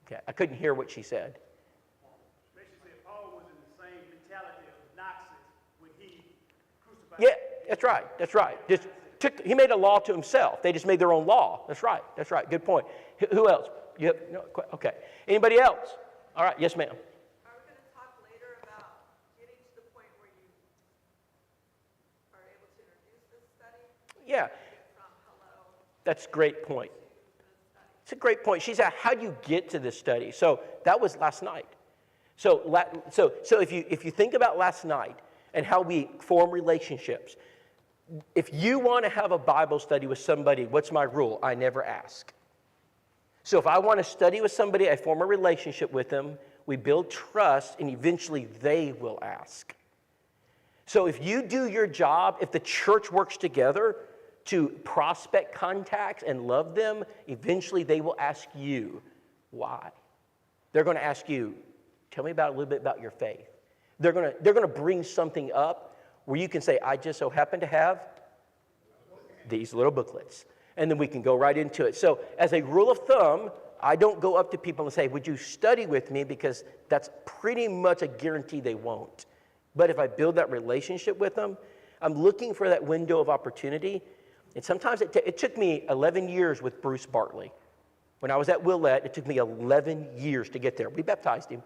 Speaker 1: Okay, I couldn't hear what she said.
Speaker 4: Basically, Paul was in the same mentality of Nazis when he crucified.
Speaker 1: Yeah, that's right. That's right. He made a law to himself. They just made their own law. That's right. That's right. Good point. Who else? You have, no, okay. Anybody else? All right. Yes, ma'am.
Speaker 3: Are we going to talk later about getting to the point where you are able to introduce this study?
Speaker 1: Yeah.
Speaker 3: From hello
Speaker 1: That's a great point.
Speaker 3: to the study.
Speaker 1: It's a great point. She's asked, how do you get to this study? So that was last night. So if you think about last night and how we form relationships, if you want to have a Bible study with somebody, what's my rule? I never ask. So if I want to study with somebody, I form a relationship with them, we build trust, and eventually they will ask. So if you do your job, if the church works together to prospect contacts and love them, eventually they will ask you why. They're going to ask you, tell me a little bit about your faith. They're going to bring something up where you can say, I just so happen to have these little booklets. And then we can go right into it. So as a rule of thumb, I don't go up to people and say, would you study with me? Because that's pretty much a guarantee they won't. But if I build that relationship with them, I'm looking for that window of opportunity. And sometimes it took me 11 years with Bruce Bartley. When I was at Willette, it took me 11 years to get there. We baptized him,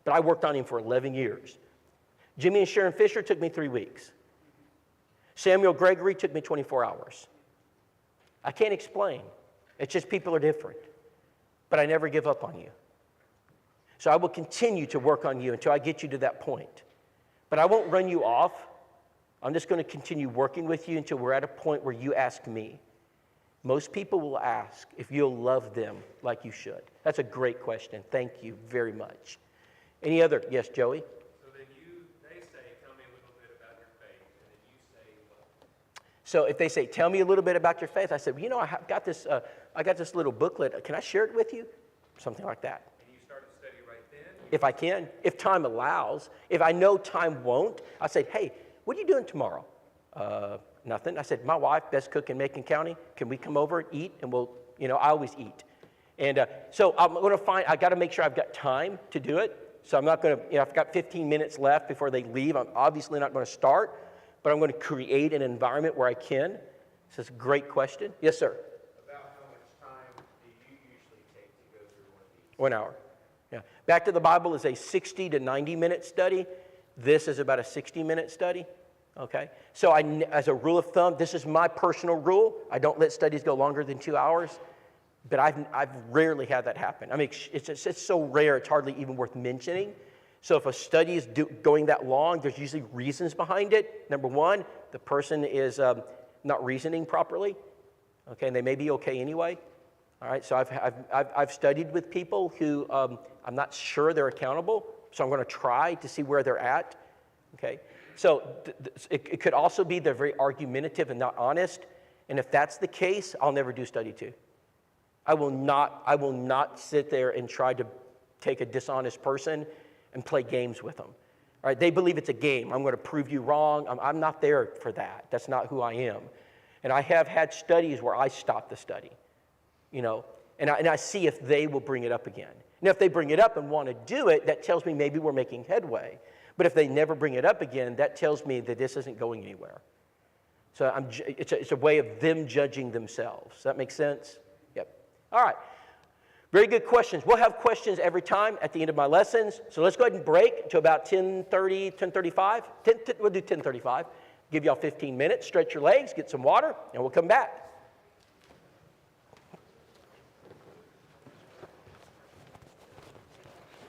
Speaker 1: but I worked on him for 11 years. Jimmy and Sharon Fisher took me 3 weeks. Samuel Gregory took me 24 hours. I can't explain. It's just people are different. But I never give up on you. So I will continue to work on you until I get you to that point. But I won't run you off. I'm just going to continue working with you until we're at a point where you ask me. Most people will ask if you'll love them like you should. That's a great question. Thank you very much. Any other? Yes, Joey?
Speaker 2: So then they say, tell me a little bit about your faith, and then you say what?
Speaker 1: So if they say, tell me a little bit about your faith, I said, well, you know, I got this little booklet. Can I share it with you? Something like that.
Speaker 2: And you start a study right then?
Speaker 1: If I can, if time allows. If I know time won't, I say, hey, what are you doing tomorrow? Nothing. I said, my wife, best cook in Macon County. Can we come over and eat? And we'll, I always eat. And so I'm going to I got to make sure I've got time to do it. So I'm not going to, I've got 15 minutes left before they leave. I'm obviously not going to start, but I'm going to create an environment where I can. So it's a great question. Yes, sir.
Speaker 2: About how much time do you usually take to go through one of these?
Speaker 1: 1 hour. Yeah. Back to the Bible is a 60 to 90-minute study. This is about a 60-minute study. Okay? So as a rule of thumb, this is my personal rule. I don't let studies go longer than 2 hours. But I've rarely had that happen. I mean, it's so rare, it's hardly even worth mentioning. So if a study is going that long, there's usually reasons behind it. Number one, the person is not reasoning properly. Okay, and they may be okay anyway. All right, so I've studied with people who I'm not sure they're accountable, so I'm going to try to see where they're at. Okay, so it could also be they're very argumentative and not honest. And if that's the case, I'll never do study 2. I will not sit there and try to take a dishonest person and play games with them. All right, they believe it's a game. I'm going to prove you wrong. I'm not there for that. That's not who I am. And I have had studies where I stop the study, and I see if they will bring it up again. Now, if they bring it up and want to do it, that tells me maybe we're making headway. But if they never bring it up again, that tells me that this isn't going anywhere. So it's a way of them judging themselves. Does that make sense? All right. Very good questions. We'll have questions every time at the end of my lessons. So let's go ahead and break to about 10:30, 10:35. We'll do 10:35. Give y'all 15 minutes, stretch your legs, get some water, and we'll come back.